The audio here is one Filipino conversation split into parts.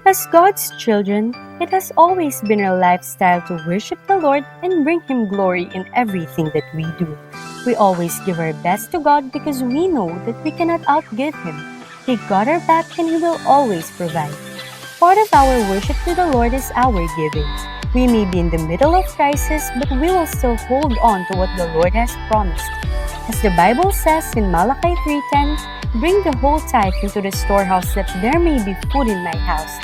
As God's children, it has always been our lifestyle to worship the Lord and bring Him glory in everything that we do. We always give our best to God because we know that we cannot outgive Him. He got our back and He will always provide. Part of our worship to the Lord is our givings. We may be in the middle of crisis, but we will still hold on to what the Lord has promised. As the Bible says in Malachi 3:10, "Bring the whole tithe into the storehouse that there may be food in my house."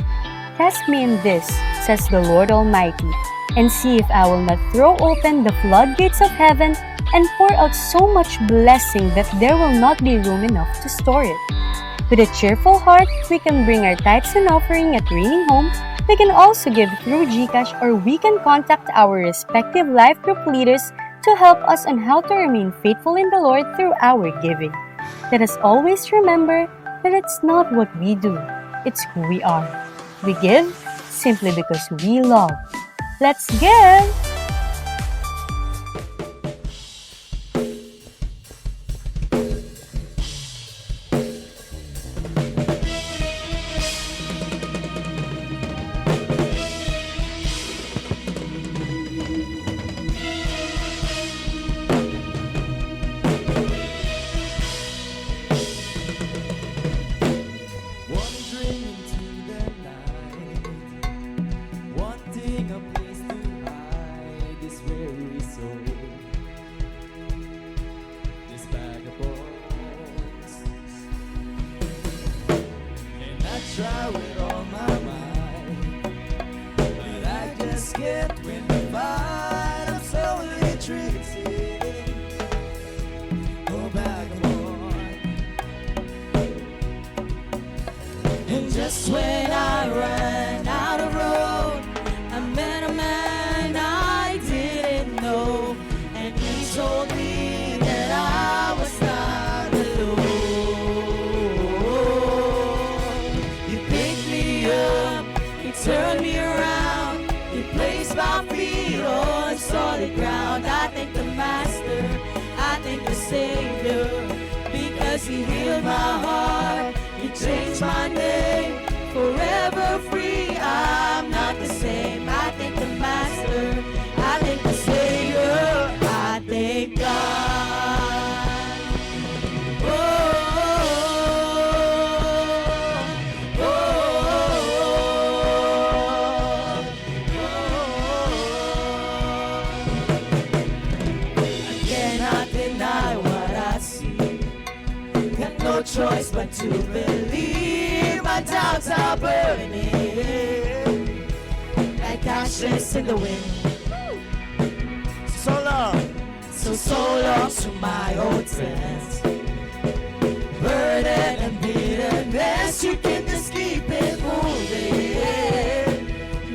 Test me in this, says the Lord Almighty, and see if I will not throw open the floodgates of heaven and pour out so much blessing that there will not be room enough to store it. With a cheerful heart, we can bring our tithes and offering at Raining Home. We can also give through GCash, or we can contact our respective life group leaders to help us on how to remain faithful in the Lord through our giving. Let us always remember that it's not what we do, it's who we are. We give simply because we love. Let's give! Wandering into the night, wanting a place to hide this weary soul, this vagabond. And I try with all my might, but I just can't win the fight. I'm so retreating, oh vagabond. And just when I ran out of road, I met a man I didn't know, and he told me that I was not alone. He picked me up, he turned me around, he placed my feet on solid ground. I thank the Master, I thank the Savior, because he healed my heart. He changed my name, forever free. I'm not the same. I thank the Master, I thank the Savior, I thank God. Oh, oh, I cannot deny what I see. Got no choice but to believe. My doubts are burning like ashes in the wind. So long to my old friends. Burden and bitterness, you can just keep it moving.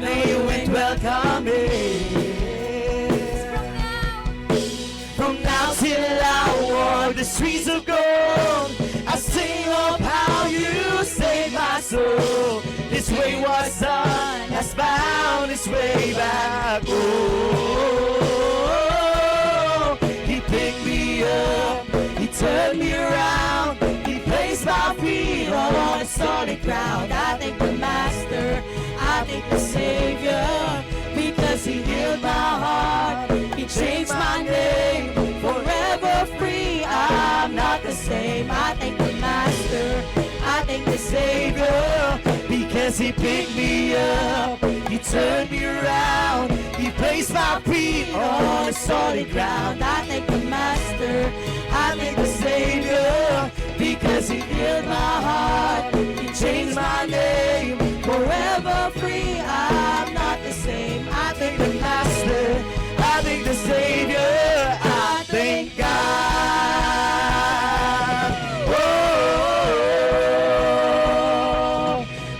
No, you ain't welcome From now till I walk the streets of gold, I sing of how you saved my soul. This wayward son has found his way back. Oh, he picked me up, he turned me around, he placed my feet on solid ground. I thank the Master, I thank the Savior, because he healed my heart, he changed my name, forever free. I'm not the same. I thank the Master, I thank the Savior, because he picked me up, he turned me around, he placed my feet on solid ground. I thank the Master, I thank the Savior, because he healed my heart, he changed my name, forever free. I'm not the same. I thank the Master, I thank the Savior, I thank God. Oh,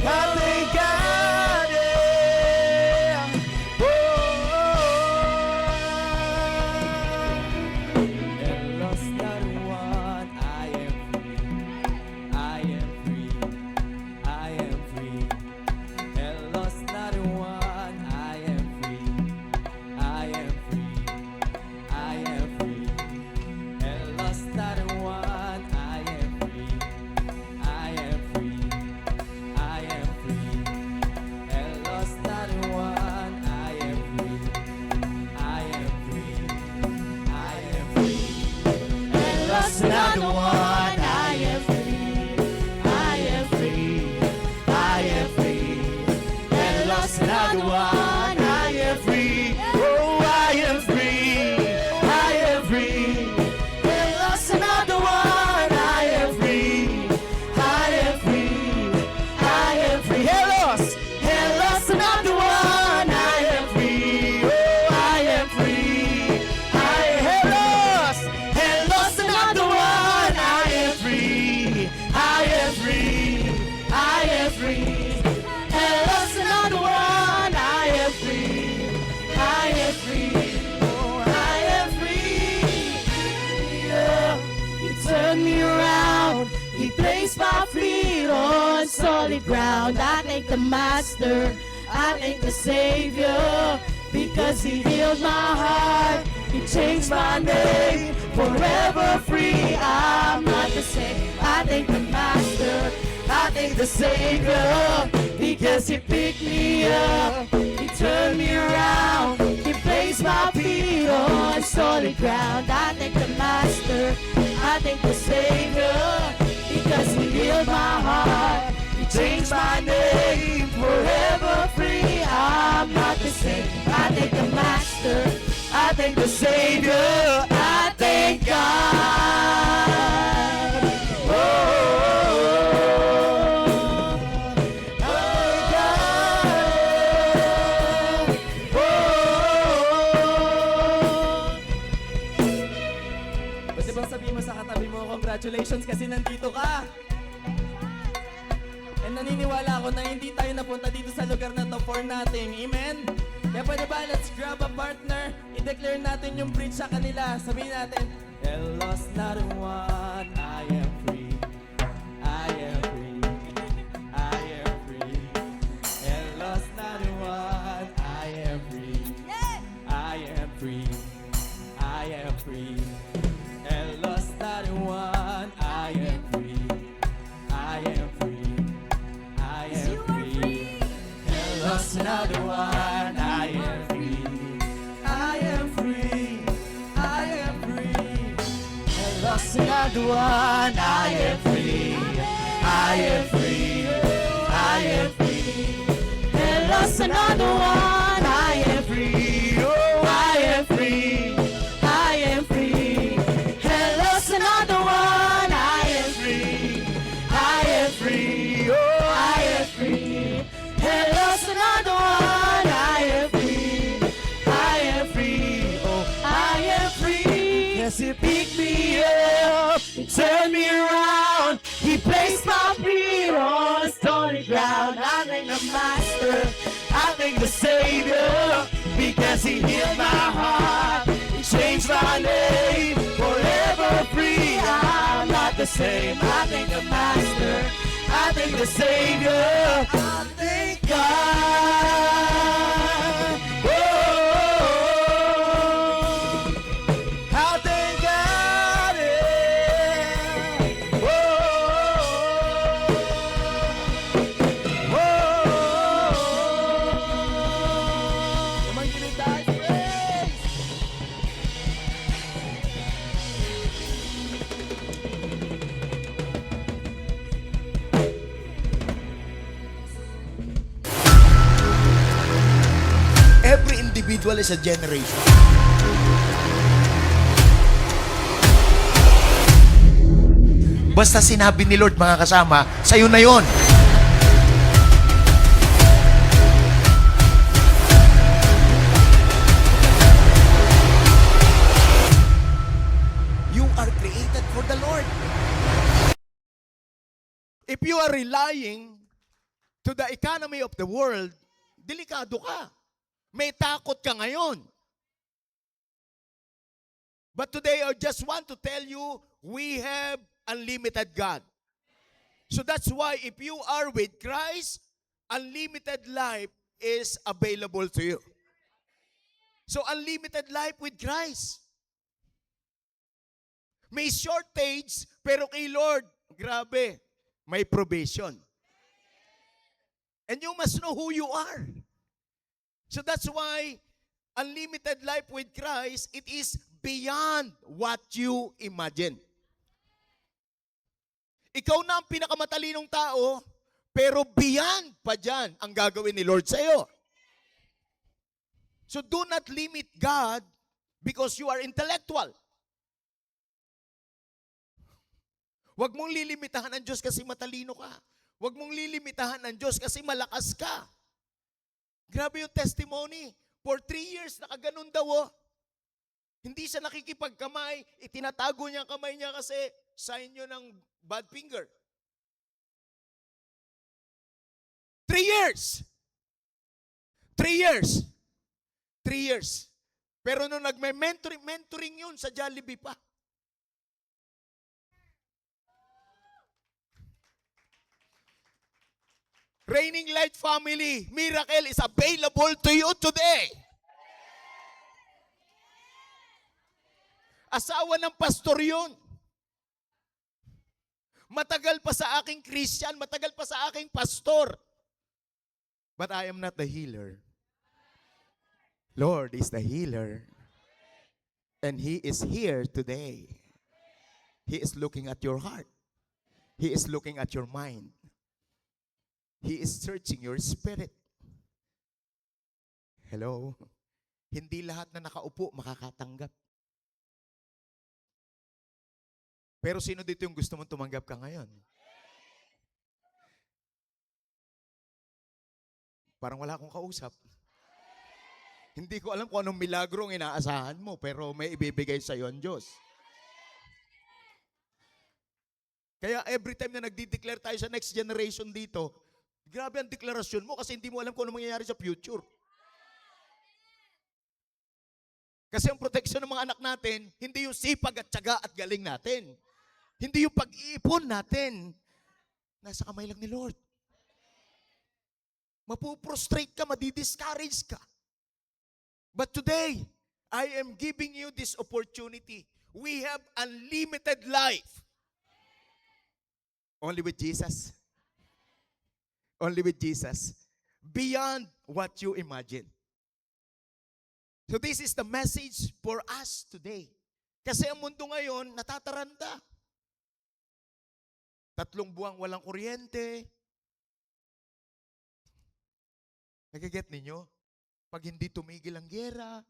I thank God, yeah. Oh, and lost not one, I am free, I am free, I am free. And lost not one, I am free, I am free, I lost another one. I am free. Oh, I am free. I am free. I lost another one. I am free. I am free. I am free. Hey, lost another one. I am free. Oh, I am free. Hey, lost another one. I am free. I am free. I am free. Hey, lost another one. I am free. I am free. Oh, I am free. Yeah. He turned me around. He placed my feet on solid ground. I thank the Master. I thank the Savior. Because He healed my heart. He changed my name. Forever free. I'm not the same. I thank the Master. I thank the Savior. Because He picked me up. He turned me around. He placed my feet on solid ground. I thank the Master. I thank the Savior. Because He healed my heart. He changed my name. Forever free. I'm not the same. I thank the Master. I thank the Savior. I thank God. Oh, Pwede bang sabihin mo sa katabi mo, congratulations kasi nandito ka. And naniniwala ako na hindi tayo napunta dito sa lugar na to for nothing. Amen? Kaya pwede ba, let's grab a partner, i-declare natin yung bridge sa kanila. Sabihin natin, El lost not one, I am free. I am free. I am free. El lost not one, I am free. I am free. I am free. El lost not one, I am free. I am free. I am free. El lost another one, I am free. I am free. I am free. El lost another one, I am free. I am free. I am free. El lost another one, I am free. Oh, I am free. I am free. El lost another one, I am free. I am free. Oh, I am free. El lost another one, I am free. I am free. Oh, I am free. Yes, He picked me up, He turned me around. He placed my feet on solid ground. I thank the Master. I thank the Savior. Because He healed my heart. He changed my name. Forever free. I'm not the same. I thank the Master. I thank the Savior. I thank God. Oh, I thank God. Yeah. Come on, give me that praise. Every individual is a generation. Basta sinabi ni Lord, mga kasama, sa'yo na yon. You are created for the Lord. If you are relying to the economy of the world, delikado ka. May takot ka ngayon. But today, I just want to tell you, we have unlimited God. So that's why if you are with Christ, unlimited life is available to you. So unlimited life with Christ. May shortage, pero kay Lord, grabe, may provision. And you must know who you are. So that's why unlimited life with Christ, it is beyond what you imagine. Ikaw na ang pinakamatalinong tao, pero beyond pa dyan ang gagawin ni Lord sa iyo. So do not limit God because you are intellectual. Huwag mong lilimitahan ang Diyos kasi matalino ka. Huwag mong lilimitahan ang Diyos kasi malakas ka. Grabe yung testimony. For 3 years, nakaganon daw. Hindi siya nakikipagkamay. Itinatago niya ang kamay niya kasi sign yun ng bad finger. 3 years. 3 years. 3 years. Pero nung mentoring yun sa Jollibee pa. Raining Light Family, miracle is available to you today. Asawa ng pastor yun. Matagal pa sa aking Christian, matagal pa sa aking pastor. But I am not the healer. Lord is the healer. And He is here today. He is looking at your heart. He is looking at your mind. He is searching your spirit. Hello? Hindi lahat na nakaupo makakatanggap. Pero sino dito yung gusto mong tumanggap ka ngayon? Parang wala akong kausap. Hindi ko alam kung anong milagro ang inaasahan mo, pero may ibibigay sa iyo ang Diyos. Kaya every time na nagdi-declare tayo sa next generation dito, grabe ang deklarasyon mo kasi hindi mo alam kung ano mangyayari sa future. Kasi ang proteksyon ng mga anak natin, hindi yung sipag at tiyaga at galing natin. Hindi yung pag-iipon natin. Nasa kamay lang ni Lord. Mapuprostrate ka, madidiscourage ka. But today, I am giving you this opportunity. We have unlimited life. Only with Jesus. Only with Jesus. Beyond what you imagine. So this is the message for us today. Kasi ang mundo ngayon, natataranta. 3 buwang walang kuryente. Nagiget ninyo? Pag hindi tumigil ang gyera,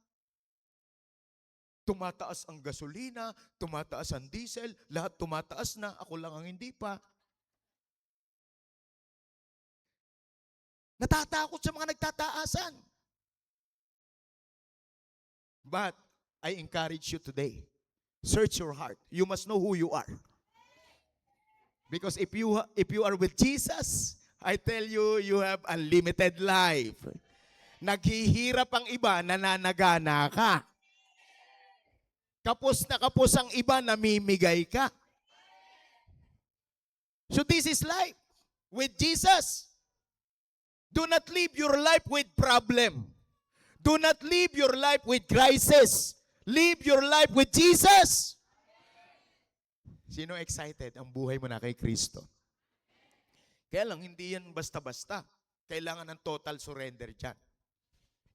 tumataas ang gasolina, tumataas ang diesel, lahat tumataas na, ako lang ang hindi pa. Natatakot sa mga nagtataasan. But I encourage you today, search your heart. You must know who you are. Because if you are with Jesus, I tell you, you have unlimited life. Naghihirap ang iba, nananagana ka. Kapos na kapos ang iba, namimigay ka. So this is life with Jesus. Do not live your life with problem. Do not live your life with crisis. Live your life with Jesus. Sino excited ang buhay mo na kay Kristo? Kaya lang, hindi yan basta-basta. Kailangan ng total surrender dyan.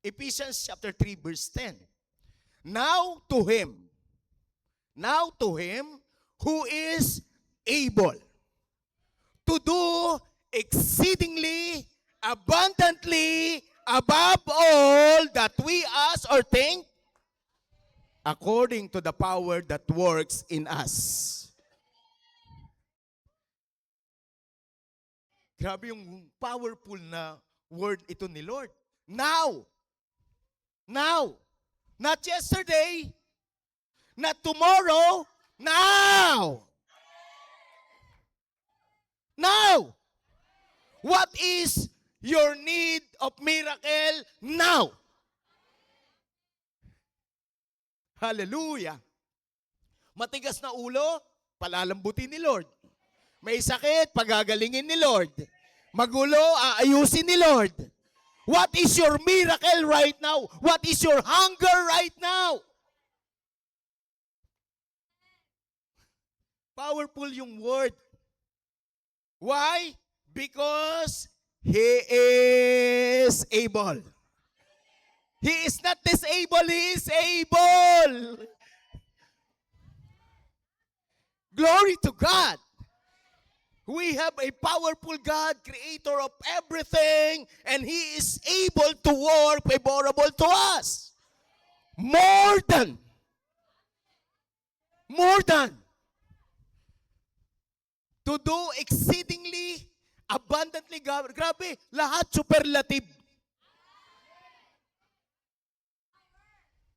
Ephesians chapter 3 verse 10. Now to Him who is able to do exceedingly abundantly above all that we ask or think, according to the power that works in us. Grabe yung powerful na word ito ni Lord. Now. Not yesterday, not tomorrow, now. Now. What is your need of miracle now? Hallelujah. Matigas na ulo, palalambutin ni Lord. May sakit, pagagalingin ni Lord. Magulo, aayusin ni Lord. What is your miracle right now? What is your hunger right now? Powerful yung word. Why? Because He is able. He is not disabled, He is able. Glory to God. We have a powerful God, creator of everything, and He is able to work favorable to us. More than. To do exceedingly, abundantly, grabe, lahat superlative.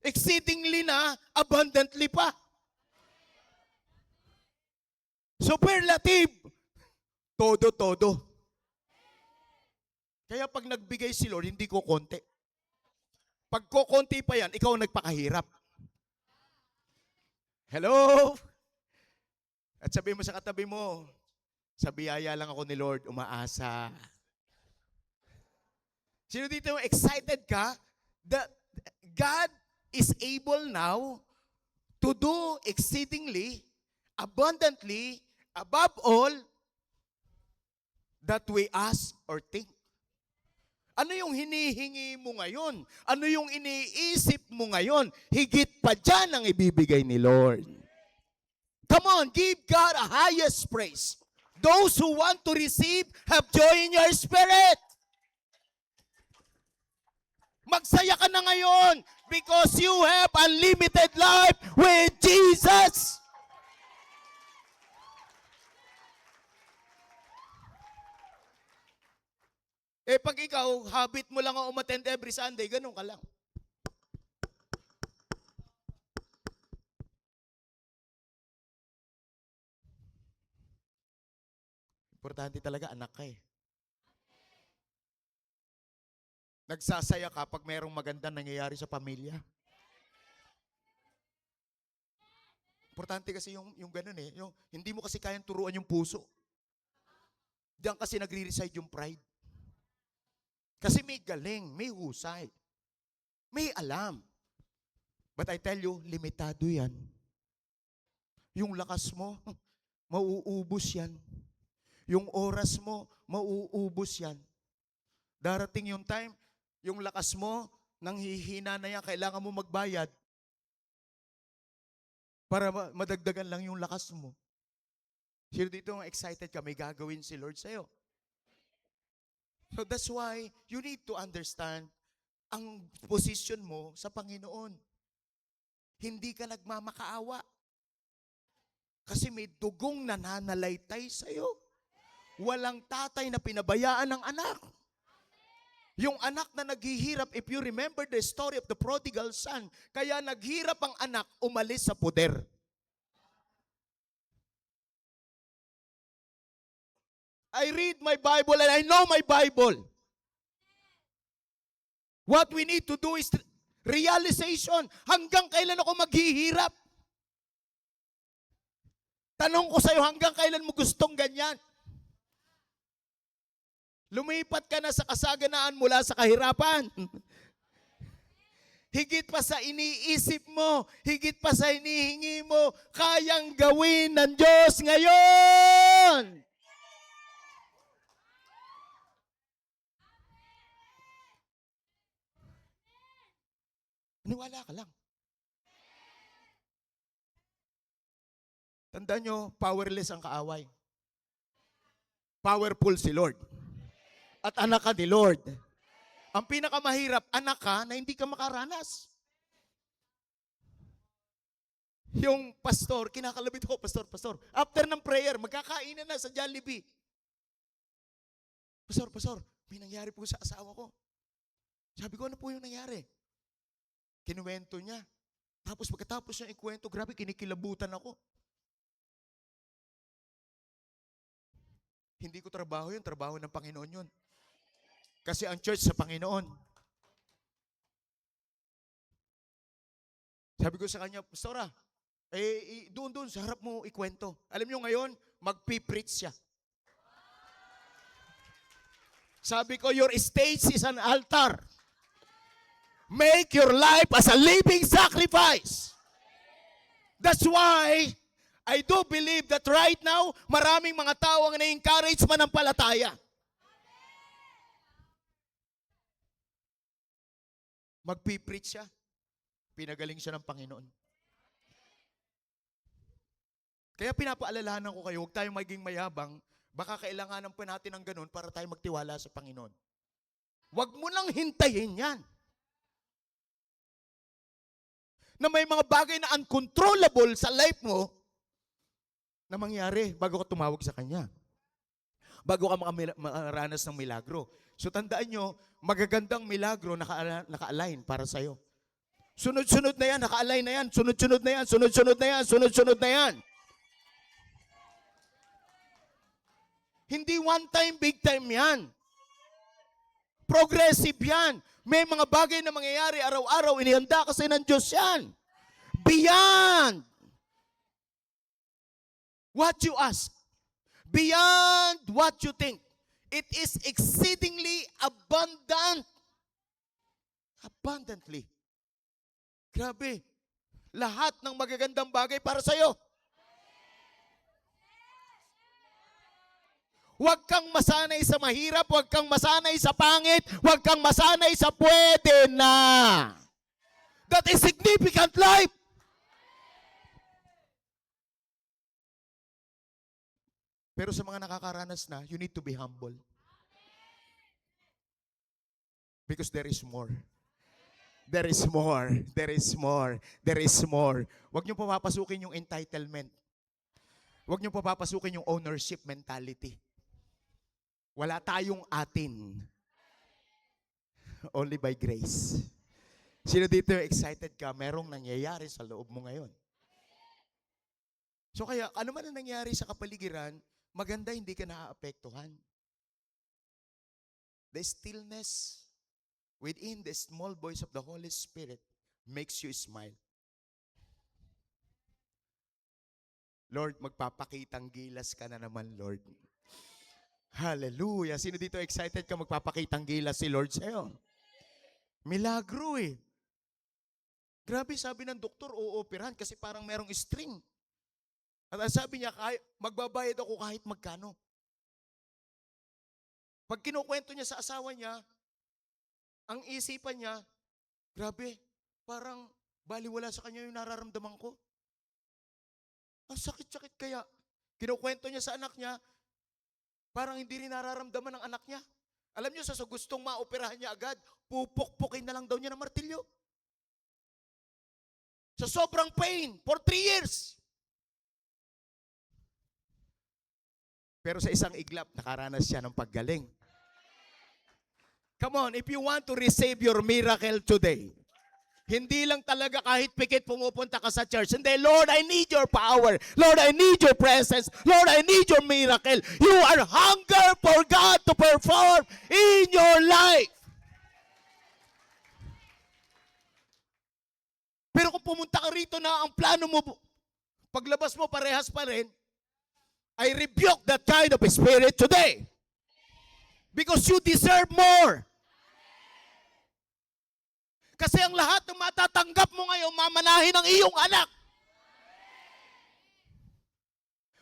Exceedingly na, abundantly pa. Superlative. Todo. Kaya pag nagbigay si Lord, hindi ko konti. Pag kukonti pa yan, ikaw ang nagpakahirap. Hello? At sabi mo sa katabi mo, sa biyaya lang ako ni Lord, umaasa. Sino dito yung excited ka that God is able now to do exceedingly, abundantly, above all, that we ask or think? Ano yung hinihingi mo ngayon? Ano yung iniisip mo ngayon? Higit pa dyan ang ibibigay ni Lord. Come on, give God a highest praise. Those who want to receive, have joy in your spirit. Magsaya ka na ngayon because you have unlimited life with Jesus. Pag ikaw, habit mo lang ang umattend every Sunday, ganun ka lang. Importante talaga, anak ka eh. Nagsasaya ka pag mayroong magandang nangyayari sa pamilya. Importante kasi yung ganun eh. Yung, hindi mo kasi kayang turuan yung puso. Diyan kasi nagre-reside yung pride. Kasi may galing, may husay, may alam. But I tell you, limitado yan. Yung lakas mo, mauubos yan. Yung oras mo, mauubos yan. Darating yung time, yung lakas mo, nang hihina na yan, kailangan mo magbayad para madagdagan lang yung lakas mo. Sino dito ang excited ka, may gagawin si Lord sa'yo? So that's why you need to understand ang position mo sa Panginoon. Hindi ka nagmamakaawa. Kasi may dugong nananalaytay sa'yo. Walang tatay na pinabayaan ng anak. Yung anak na naghihirap, if you remember the story of the prodigal son, kaya naghirap ang anak, umalis sa poder. I read my Bible and I know my Bible. What we need to do is realization. Hanggang kailan ako maghihirap? Tanong ko sa'yo, hanggang kailan mo gustong ganyan? Lumipat ka na sa kasaganaan mula sa kahirapan. Higit pa sa iniisip mo, higit pa sa inihingi mo, kayang gawin ng Diyos ngayon. Niwala ka lang. Tandaan nyo, powerless ang kaaway. Powerful si Lord. At anak ka ni Lord. Ang pinakamahirap, anak ka na hindi ka makaranas. Yung pastor, kinakalabit ko, pastor. After ng prayer, magkakainan na sa Jollibee. Pastor, may nangyari po sa asawa ko. Sabi ko, ano po yung nangyari? Kinuwento niya. Tapos pagkatapos niya ikwento, grabe, kinikilabutan ako. Hindi ko trabaho yun, trabaho ng Panginoon yun. Kasi ang church sa Panginoon. Sabi ko sa kanya, Pastora, doon sa harap mo ikwento. Alam niyo ngayon, magpipreach siya. Sabi ko, your stage is an altar. Make your life as a living sacrifice. That's why I do believe that right now, maraming mga tao ang na-encourage manampalataya. Magpipreach siya. Pinagaling siya ng Panginoon. Kaya pinapaalalahanan ko kayo, huwag tayong maging mayabang, Baka kailanganan pa natin ng ganun para tayo magtiwala sa Panginoon. Huwag mo nang hintayin yan. Na may mga bagay na uncontrollable sa life mo na mangyari bago ka tumawag sa Kanya. Bago ka makaranas ng milagro. So tandaan nyo, magagandang milagro naka-align para sa'yo. Sunod-sunod na yan, naka-align na yan, sunod-sunod na yan, sunod-sunod na yan, sunod-sunod na yan. Hindi one time, big time yan. Progressive yan. May mga bagay na mangyayari araw-araw, inihanda kasi ng Diyos yan. Beyond what you ask. Beyond what you think. It is exceedingly abundant. Abundantly. Grabe. Lahat ng magagandang bagay para sa'yo. Huwag kang masanay sa mahirap, huwag kang masanay sa pangit, huwag kang masanay sa pwede na. That is significant life. Pero sa mga nakakaranas na, you need to be humble. Because there is more. There is more. There is more. There is more. Huwag niyo papapasukin yung entitlement. Huwag niyo papapasukin yung ownership mentality. Wala tayong atin. Only by grace. Sino dito excited ka? Merong nangyayari sa loob mo ngayon. So kaya, ano man ang nangyayari sa kapaligiran, maganda hindi ka naaapektuhan. The stillness within the small voice of the Holy Spirit makes you smile. Lord, magpapakitang gilas ka na naman, Lord. Hallelujah. Sino dito excited ka magpapakitang gilas si Lord sa'yo? Milagro eh. Grabe, sabi ng doktor, uoperahan kasi parang merong string. At ang sabi niya, magbabayad ako kahit magkano. Pag kinukwento niya sa asawa niya, ang isipan niya, grabe, parang baliwala sa kanya yung nararamdaman ko. Ang sakit-sakit kaya. Kinukwento niya sa anak niya, parang hindi rin nararamdaman ng anak niya. Alam niyo, sa gustong maoperahan niya agad, pupukpukin na lang daw niya ng martilyo. Sa sobrang pain, for 3 years. Pero sa isang iglap, nakaranas siya ng paggaling. Come on, if you want to receive your miracle today, hindi lang talaga kahit pikit pumupunta ka sa church. Hindi, Lord, I need your power. Lord, I need your presence. Lord, I need your miracle. You are hunger for God to perform in your life. Pero kung pumunta ka rito na ang plano mo, paglabas mo parehas pa rin, I rebuke that kind of spirit today. Because you deserve more. Kasi ang lahat ng matatanggap mo ngayon, mamanahin ang iyong anak.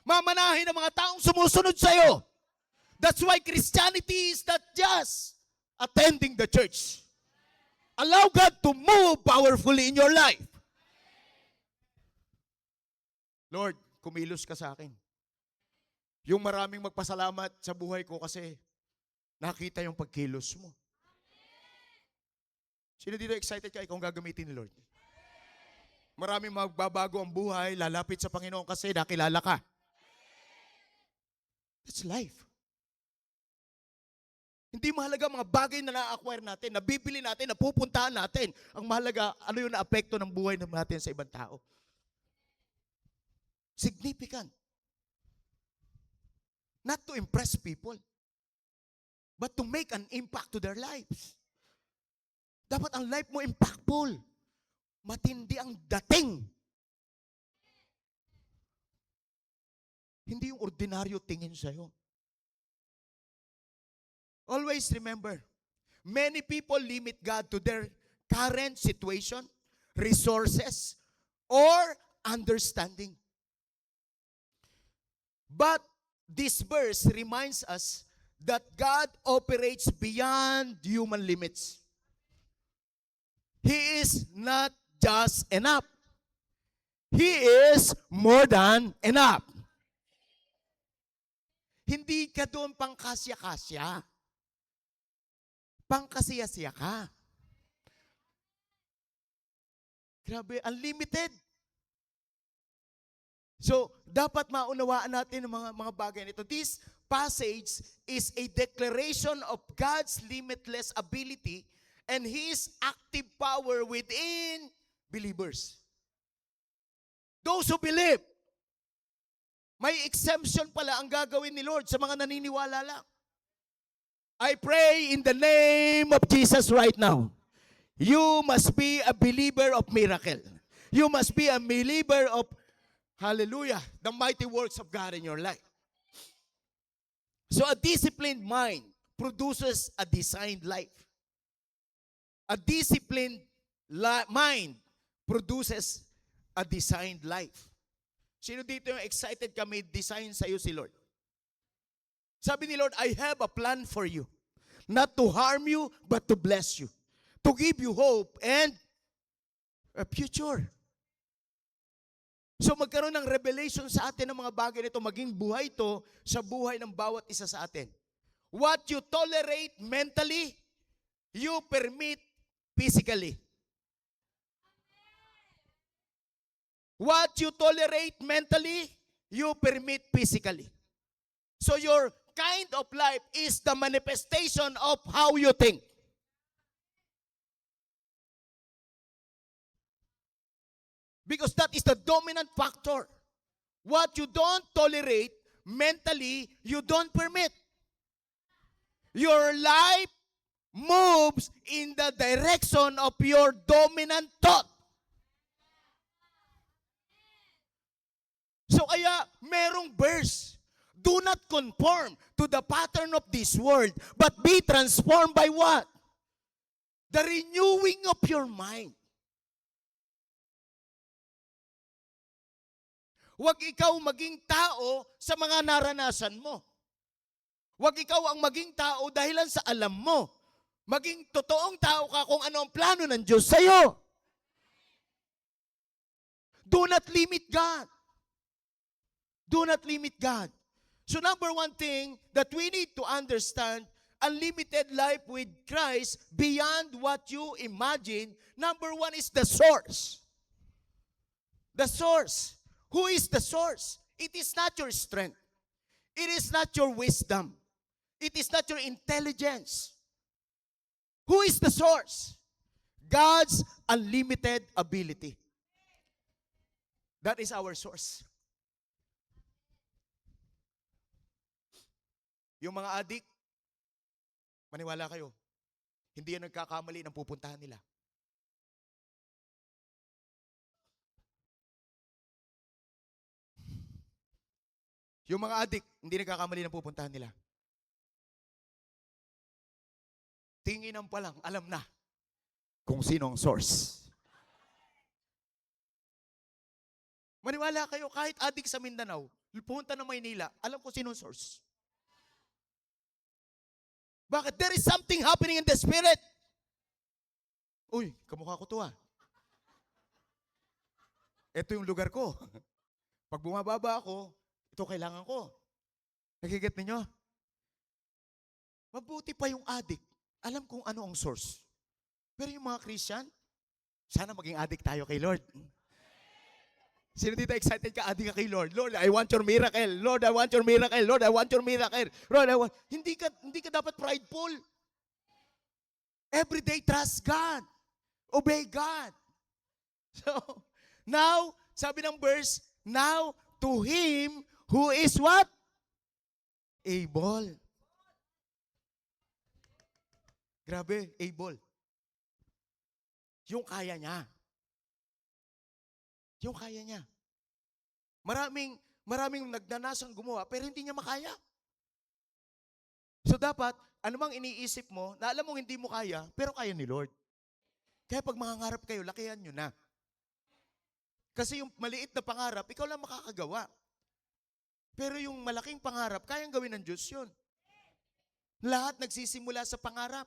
Mamanahin ang mga taong sumusunod sa iyo. That's why Christianity is not just attending the church. Allow God to move powerfully in your life. Lord, kumilos ka sa akin. Yung maraming magpasalamat sa buhay ko kasi nakita yung pagkilos mo. Sino dito excited ka ikaw gagamitin ni Lord? Maraming magbabago ang buhay, lalapit sa Panginoon kasi nakilala ka. That's life. Hindi mahalaga mga bagay na na-acquire natin, nabibili natin, napupuntahan natin. Ang mahalaga, ano yung na-apekto ng buhay natin sa ibang tao. Significant. Not to impress people, but to make an impact to their lives. Dapat ang life mo impactful. Matindi ang dating. Hindi yung ordinaryo tingin sa'yo. Always remember, many people limit God to their current situation, resources, or understanding. But this verse reminds us that God operates beyond human limits. He is not just enough. He is more than enough. Hindi ka doon pangkasya-kasya. Pangkasiya-siya ka. Grabe, unlimited. So, dapat maunawaan natin ang mga bagay nito. This passage is a declaration of God's limitless ability and His active power within believers. Those who believe, may exemption pala ang gagawin ni Lord sa mga naniniwala lang. I pray in the name of Jesus right now. You must be a believer of miracle. You must be a believer of, hallelujah, the mighty works of God in your life. So a disciplined mind produces a designed life. A disciplined mind produces a designed life. Sino dito yung excited ka may design sa'yo si Lord? Sabi ni Lord, I have a plan for you. Not to harm you, but to bless you. To give you hope and a future. So magkaroon ng revelation sa atin ng mga bagay nito, maging buhay ito sa buhay ng bawat isa sa atin. What you tolerate mentally, you permit physically. What you tolerate mentally, you permit physically. So your kind of life is the manifestation of how you think. Because that is the dominant factor. What you don't tolerate mentally, you don't permit. Your life moves in the direction of your dominant thought. So kaya merong verse, do not conform to the pattern of this world, but be transformed by what? The renewing of your mind. Huwag ikaw maging tao sa mga naranasan mo. Huwag ikaw ang maging tao dahilan sa alam mo. Maging totoong tao ka kung ano ang plano ng Diyos sa'yo. Do not limit God. Do not limit God. So number one thing that we need to understand, unlimited life with Christ beyond what you imagine, number one is the source. The source. Who is the source? It is not your strength. It is not your wisdom. It is not your intelligence. Who is the source? God's unlimited ability. That is our source. Yung mga adik, maniwala kayo, hindi yan nagkakamali ng pupuntahan nila. Yung mga adik, hindi nagkakamali ng pupuntahan nila. Tinginan pa lang, alam na kung sino ang source. Maniwala kayo, kahit adik sa Mindanao, pumunta ng Maynila, alam ko sino ang source. Bakit? There is something happening in the spirit. Uy, kamukha ko to ah. Ito yung lugar ko. Pag bumababa ako, ito kailangan ko. Nagiget ninyo? Mabuti pa yung addict. Alam kung ano ang source. Pero yung mga Christian, sana maging addict tayo kay Lord. Sino dito excited ka, addict ka kay Lord? Lord, I want your miracle. Lord, I want your miracle. Lord, I want your miracle. Lord, I want... Hindi ka dapat prideful. Every day, trust God. Obey God. So, now, sabi ng verse, now, to Him who is what? Able. Grabe, able. Yung kaya niya. Yung kaya niya. Maraming nagnanasang gumawa, pero hindi niya makaya. So dapat, anumang iniisip mo, na alam mong hindi mo kaya, pero kaya ni Lord. Kaya pag mangangarap kayo, lakihan nyo na. Kasi yung maliit na pangarap, ikaw lang makakagawa. Pero yung malaking pangarap, kayang gawin ng Diyos yun. Lahat nagsisimula sa pangarap.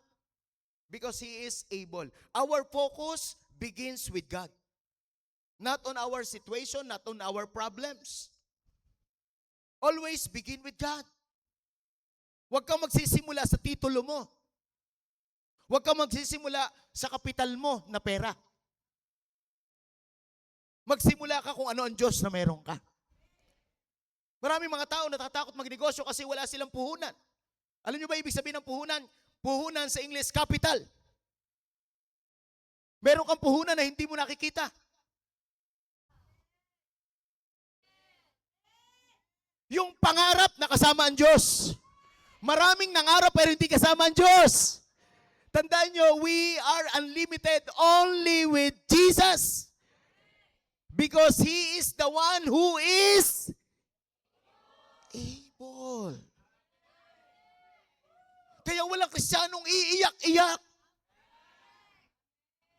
Because He is able. Our focus begins with God. Not on our situation, not on our problems. Always begin with God. Huwag kang magsisimula sa titulo mo. Huwag kang magsisimula sa kapital mo na pera. Magsimula ka kung ano ang Diyos na meron ka. Maraming mga tao natatakot magnegosyo kasi wala silang puhunan. Alam niyo ba ibig sabihin ng puhunan? Puhunan sa English, capital. Meron kang puhunan na hindi mo nakikita. Yung pangarap na kasama ang Diyos. Maraming nangarap pero hindi kasama ang Diyos. Tandaan nyo, we are unlimited only with Jesus. Because He is the one who is able. Kaya walang Kristiyanong iiyak-iyak.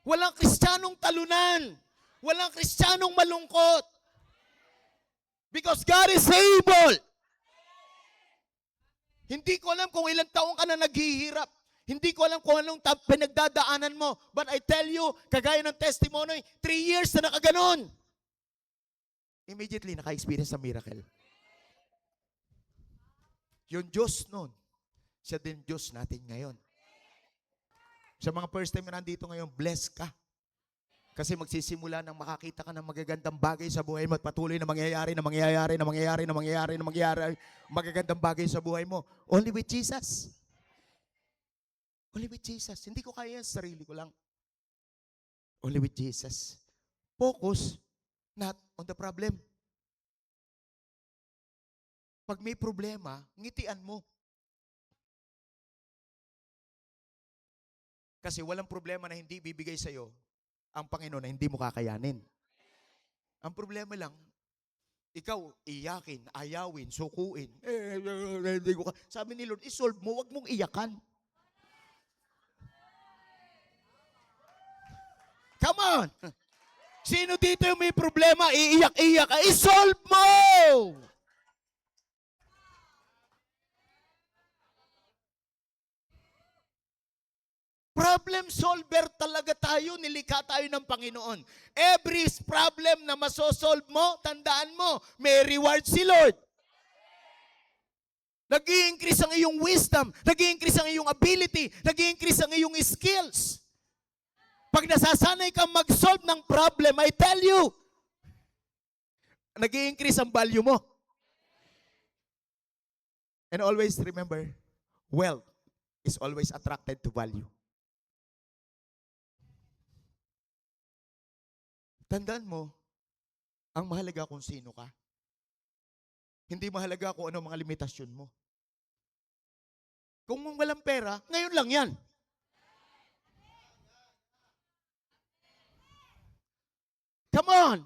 Walang Kristiyanong talunan. Walang Kristiyanong malungkot. Because God is able. Hindi ko alam kung ilang taong ka na naghihirap. Hindi ko alam kung anong pinagdadaanan mo. But I tell you, kagaya ng testimony, 3 years na nakaganon. Immediately, naka-experience ng miracle. Yung Diyos nun, siya din Diyos natin ngayon. Sa mga first time na nandito ngayon, bless ka. Kasi magsisimula nang makakita ka ng magagandang bagay sa buhay mo at patuloy na mangyayari, magagandang bagay sa buhay mo. Only with Jesus. Only with Jesus. Hindi ko kaya yan, sarili ko lang. Only with Jesus. Focus not on the problem. Pag may problema, ngitian mo. Kasi walang problema na hindi bibigay sa'yo ang Panginoon na hindi mo kakayanin. Ang problema lang, ikaw iyakin, ayawin, sukuin. Hindi ko sabi ni Lord, isolve mo, wag mong iyakan. Come on! Sino dito yung may problema, iiyak-iyak, isolve mo! Problem solver talaga tayo, nilikha tayo ng Panginoon. Every problem na masosolve mo, tandaan mo, may reward si Lord. Nag-i-increase ang iyong wisdom, nag-i-increase ang iyong ability, nag-i-increase ang iyong skills. Pag nasasanay kang mag-solve ng problem, I tell you, nag-i-increase ang value mo. And always remember, wealth is always attracted to value. Tandaan mo, ang mahalaga kung sino ka. Hindi mahalaga kung ano mga limitasyon mo. Kung walang pera, ngayon lang yan. Come on!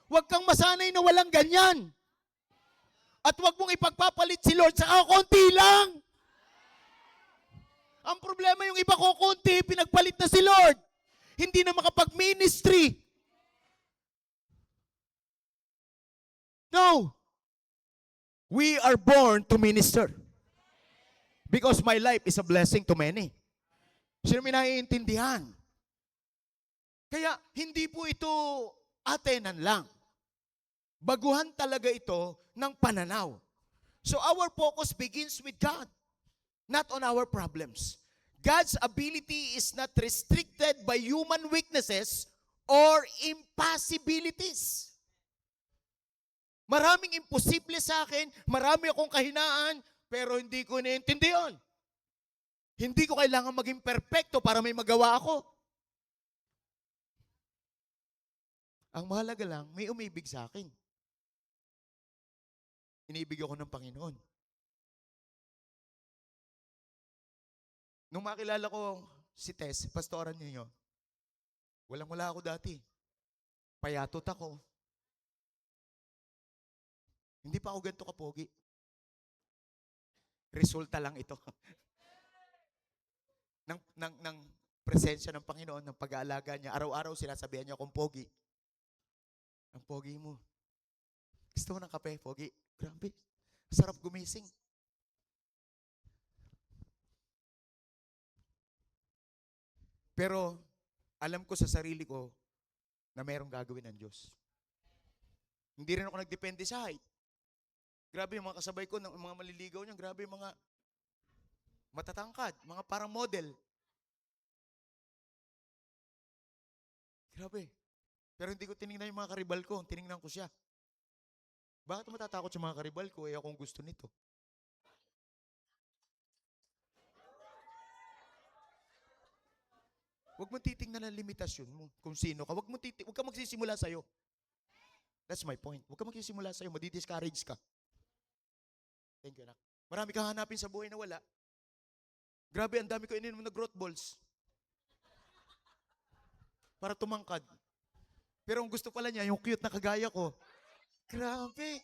Huwag kang masanay na walang ganyan. At huwag mong ipagpapalit si Lord sa konti lang. Ang problema yung iba ko konti, pinagpalit na si Lord. Hindi na makapag-ministry. No. We are born to minister. Because my life is a blessing to many. Sino may naiintindihan? Kaya hindi po ito atenan lang. Baguhan talaga ito ng pananaw. So our focus begins with God, not on our problems. God's ability is not restricted by human weaknesses or impossibilities. Maraming imposible sa akin, marami akong kahinaan, pero hindi ko naiintindihan. Hindi ko kailangan maging perfecto para may magawa ako. Ang mahalaga lang, may umibig sa akin. Inibig ako ng Panginoon. Nung makilala ko si Tess, pastoran niyo, walang-wala ako dati. Payatot ako. Hindi pa ako ganito kapogi. Resulta lang ito. ng presensya ng Panginoon, ng pag-aalaga niya. Araw-araw sinasabihan niya akong pogi. Ang pogi mo. Gusto mo ng kape, pogi? Grabe. Sarap gumising. Pero, alam ko sa sarili ko na mayroong gagawin ng Diyos. Hindi rin ako nagdepende sa height. Grabe yung mga kasabay ko, mga maliligaw niya, grabe yung mga Matatangkad, mga parang model. Grabe. Pero hindi ko tinignan yung mga karibal ko, tinignan ko siya. Bakit matatakot yung mga karibal ko? Eh akong gusto nito. Huwag mo titingnan ang limitasyon mo kung sino ka. Huwag ka magsisimula sa'yo. That's my point. Huwag ka magsisimula sa'yo. Madi-discourage ka. Thank you, anak. Marami kang hanapin sa buhay na wala. Grabe, ang dami ko ininom na growth balls. Para tumangkad. Pero ang gusto pala niya, yung cute na kagaya ko. Grabe.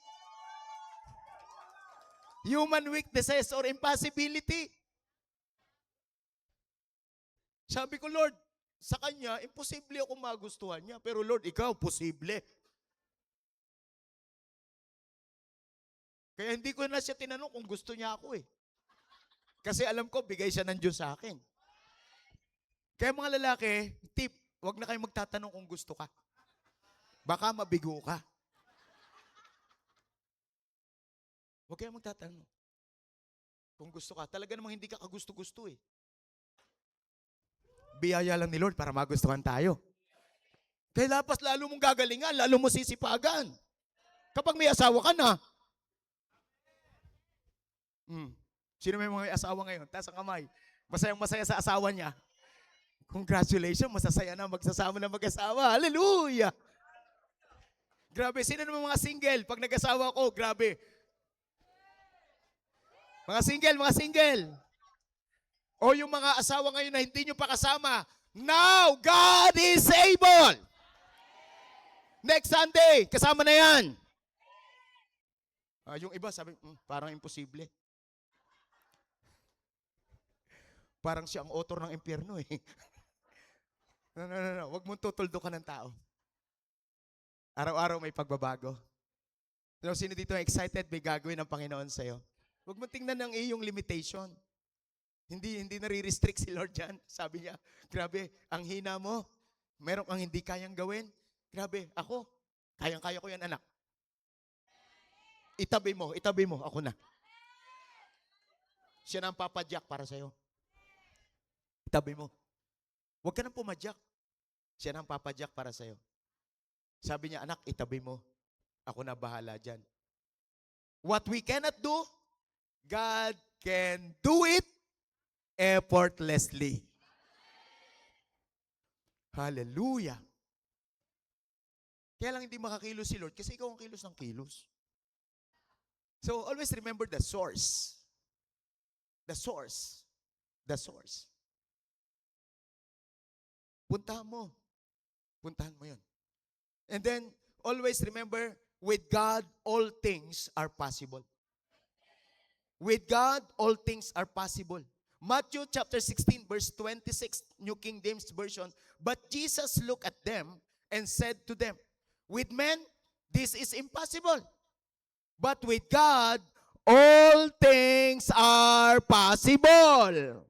Human weaknesses or impossibility. Sabi ko, Lord, sa Kanya, imposible ako magustuhan niya. Pero Lord, ikaw, posible. Kaya hindi ko na siya tinanong kung gusto niya ako eh. Kasi alam ko, bigay siya ng Diyos sa akin. Kaya mga lalaki, tip, huwag na kayong magtatanong kung gusto ka. Baka mabigo ka. Huwag kayong magtatanong. Kung gusto ka, talaga namang hindi ka kagusto-gusto eh. Biyaya lang ni Lord para magustuhan tayo. Kaya dapat lalo mong gagalingan, lalo mo sisipagan. Kapag may asawa ka na, sino may mga asawa ngayon? Taas ang kamay. Masayang masaya sa asawa niya. Congratulations, masasaya na magsasama na mag-asawa. Hallelujah! Grabe, sino naman mga single? Pag nag-asawa ko, grabe. Mga single. O yung mga asawa ngayon na hindi nyo pa kasama, now God is able. Next Sunday, kasama na yan. Yung iba sabi, parang imposible. Parang siya ang author ng impyerno eh. No. Huwag mong tutuldo ka ng tao. Araw-araw may pagbabago. Sino dito excited may gagawin ng Panginoon sa'yo? Huwag mo tingnan ang iyong limitation. Hindi nare-restrict si Lord dyan. Sabi niya, grabe, ang hina mo. Meron kang hindi kayang gawin. Grabe, ako, kayang-kaya ko yan, anak. Itabi mo, ako na. Siya na ang papadyak para sa'yo. Itabi mo. Huwag ka nang pumadyak. Siya na ang papadyak para sa'yo. Sabi niya, anak, itabi mo. Ako na bahala dyan. What we cannot do, God can do it effortlessly. Hallelujah. Kaya lang hindi makakilos si Lord kasi ikaw ang kilos ng kilos. So always remember the source. The source. The source. Puntahan mo. Puntahan mo yun. And then, always remember, with God, all things are possible. With God, all things are possible. Matthew chapter 16, verse 26, New King James Version. But Jesus looked at them and said to them, with men, this is impossible. But with God, all things are possible.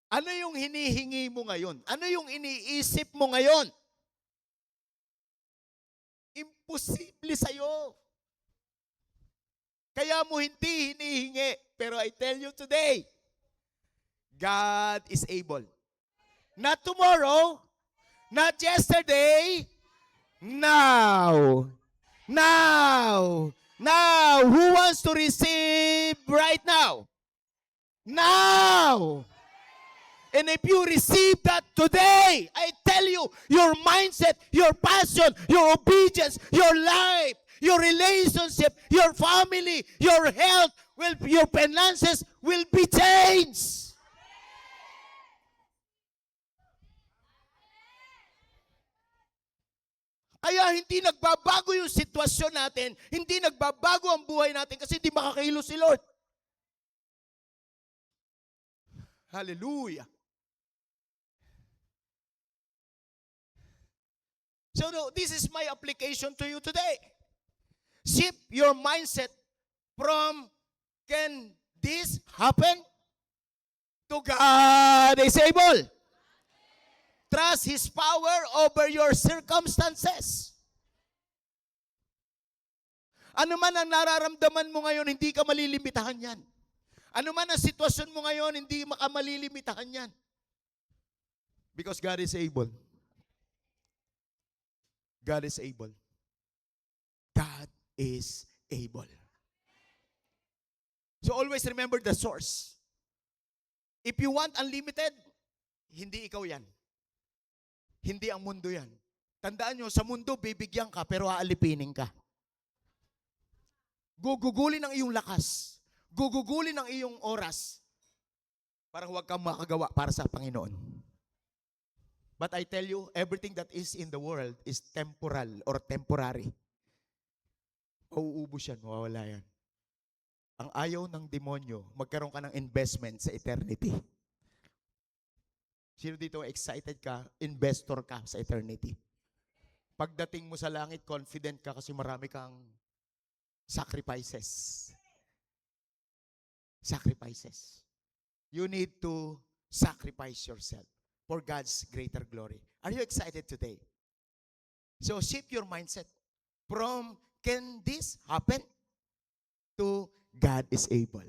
Ano yung hinihingi mo ngayon? Ano yung iniisip mo ngayon? Imposible sa'yo. Kaya mo hindi hinihingi. Pero I tell you today, God is able. Not tomorrow, not yesterday, now. Now. Now. Who wants to receive right now? Now. And if you receive that today, I tell you, your mindset, your passion, your obedience, your life, your relationship, your family, your health, your finances will be changed. Kaya hindi nagbabago yung sitwasyon natin, hindi nagbabago ang buhay natin kasi hindi makakailo si Lord. Hallelujah. So this is my application to you today. Shift your mindset from, can this happen? To God is able. Trust His power over your circumstances. Ano man ang nararamdaman mo ngayon, hindi ka malilimitahan yan. Ano man ang sitwasyon mo ngayon, hindi ka malilimitahan yan. Because God is able. God is able. God is able. So always remember the source. If you want unlimited, hindi ikaw yan. Hindi ang mundo yan. Tandaan nyo, sa mundo, bibigyan ka, pero aalipinin ka. Gugugulin ang iyong lakas. Gugugulin ang iyong oras. Para huwag kang makagawa para sa Panginoon. But I tell you, everything that is in the world is temporal or temporary. Mauubos yan, mawawala yan. Ang ayaw ng demonyo, magkaroon ka ng investment sa eternity. Sino dito excited ka, investor ka sa eternity? Pagdating mo sa langit, confident ka kasi marami kang sacrifices. Sacrifices. You need to sacrifice yourself for God's greater glory. Are you excited today? So shift your mindset from, can this happen? To, God is able.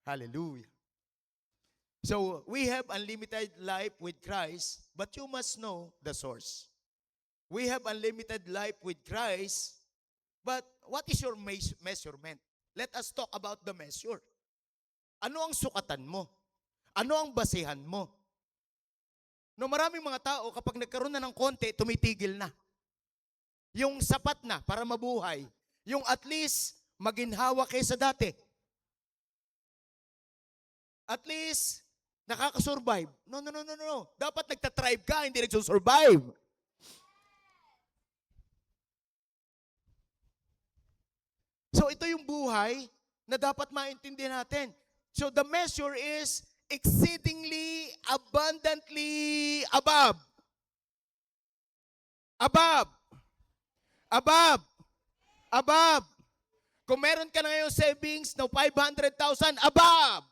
Hallelujah. So, we have unlimited life with Christ, but you must know the source. We have unlimited life with Christ, but what is your measurement? Let us talk about the measure. Ano ang sukatan mo? Ano ang basehan mo? No, maraming mga tao, kapag nagkaroon na ng konti, tumitigil na. Yung sapat na para mabuhay. Yung at least, maginhawa kaysa dati. At least, nakakasurvive. No. Dapat nagtatribe ka, hindi nagsusurvive. So ito yung buhay na dapat maintindihan natin. So the measure is exceedingly, abundantly above. Above. Above. Above. Kung meron ka na ngayong savings na 500,000, above.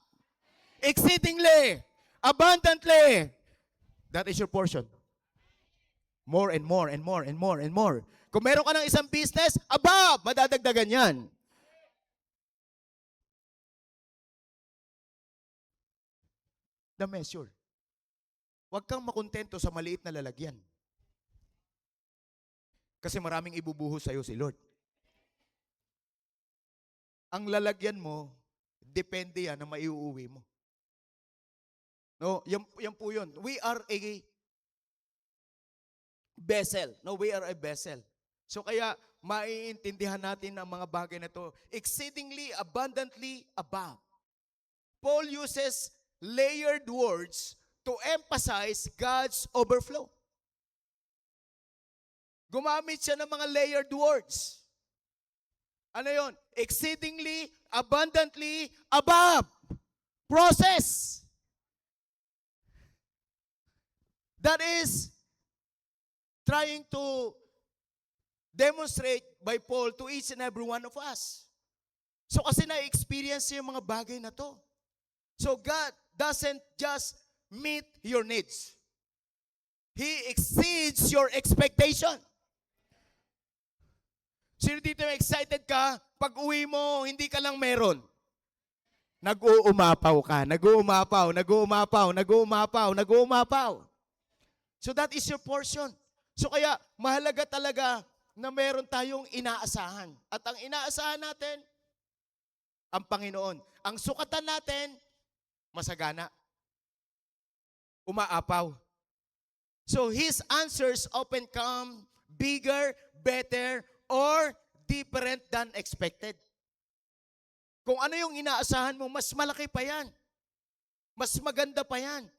Exceedingly, abundantly. That is your portion. More and more and more and more and more. Kung meron ka ng isang business, above, madadagdagan yan. The measure. Huwag kang makontento sa maliit na lalagyan. Kasi maraming ibubuhos sa'yo si Lord. Ang lalagyan mo, depende yan na maiuuwi mo. No, yan po yun. We are a vessel. No, we are a vessel. So kaya, maiintindihan natin ang mga bagay na to. Exceedingly, abundantly, above. Paul uses layered words to emphasize God's overflow. Gumamit siya ng mga layered words. Ano yon? Exceedingly, abundantly, above. Process. That is trying to demonstrate by Paul to each and every one of us. So kasi na-experience niya yung mga bagay na to. So God doesn't just meet your needs. He exceeds your expectation. Sino dito yung excited ka? Pag uwi mo, hindi ka lang meron. Nag-uumapaw ka. Nag-uumapaw, nag-uumapaw, nag-uumapaw, nag-uumapaw. So that is your portion. So kaya, mahalaga talaga na meron tayong inaasahan. At ang inaasahan natin, ang Panginoon. Ang sukatan natin, masagana. Umaapaw. So His answers often come bigger, better, or different than expected. Kung ano yung inaasahan mo, mas malaki pa yan. Mas maganda pa yan.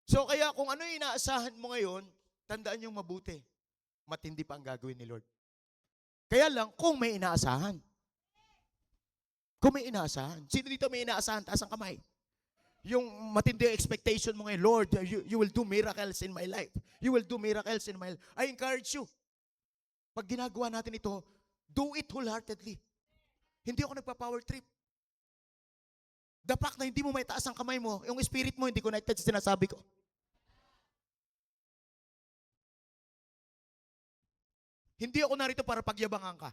So kaya kung ano yung inaasahan mo ngayon, tandaan yung mabuti. Matindi pa ang gagawin ni Lord. Kaya lang, kung may inaasahan. Kung may inaasahan. Sino dito may inaasahan? Taas ang kamay. Yung matindi yung expectation mo ngayon, Lord, you will do miracles in my life. You will do miracles in my life. I encourage you. Pag ginagawa natin ito, do it wholeheartedly. Hindi ako nagpa-power trip. The fact na hindi mo may taas ang kamay mo, yung spirit mo hindi connected sa sinasabi ko. Hindi ako narito para pagyabangan ka.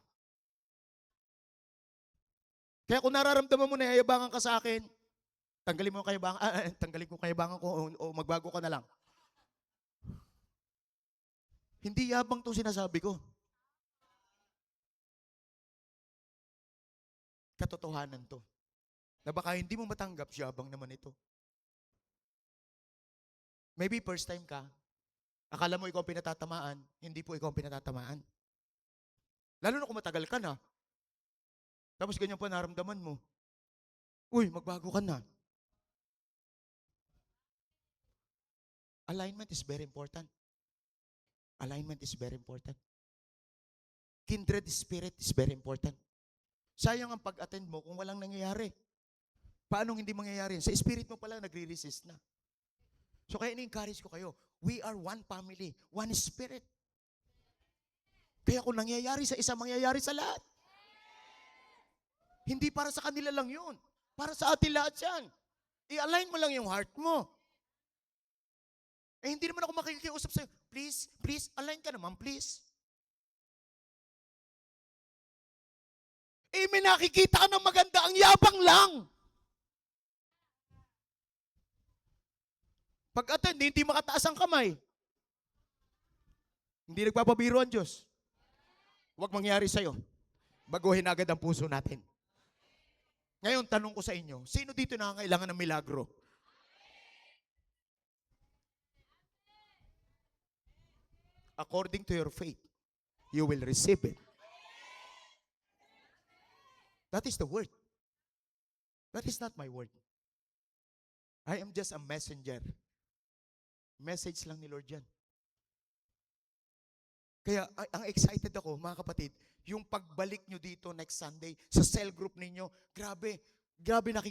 Kaya kung nararamdaman mo na yayabangan ka sa akin, tanggalin mo ang kayabangan, tanggalin ko kayabangan ko o magbago ka na lang. Hindi yabang itong sinasabi ko. Katotohanan to. Na baka hindi mo matanggap, yabang naman ito. Maybe first time ka, akala mo ikaw ang pinatatamaan, hindi po ikaw ang pinatatamaan. Lalo na kung matagal ka na, tapos ganyan pa naramdaman mo, uy, magbago ka na. Alignment is very important. Alignment is very important. Kindred spirit is very important. Sayang ang pag-attend mo kung walang nangyayari. Paano hindi mangyayari? Sa spirit mo pala nagre-resist na. So kaya ini-encourage ko kayo, we are one family, one spirit. Kaya kung nangyayari sa isa, mangyayari sa lahat. Hindi para sa kanila lang yun. Para sa atin lahat yan. I-align mo lang yung heart mo. Eh, hindi naman ako makikiusap sa'yo. Please, please, align ka naman, please. Eh, may nakikita ka ng maganda, ang yabang lang. Pag-attend, hindi makataas ang kamay. Hindi nagpapabiro ang Diyos. Huwag mangyari sa'yo. Baguhin agad ang puso natin. Ngayon, tanong ko sa inyo, sino dito nangangailangan ng milagro? According to your faith, you will receive it. That is the word. That is not my word. I am just a messenger. Message lang ni Lord yan. Kaya ang excited ako, mga kapatid, yung pagbalik nyo dito next Sunday sa cell group ninyo, grabe,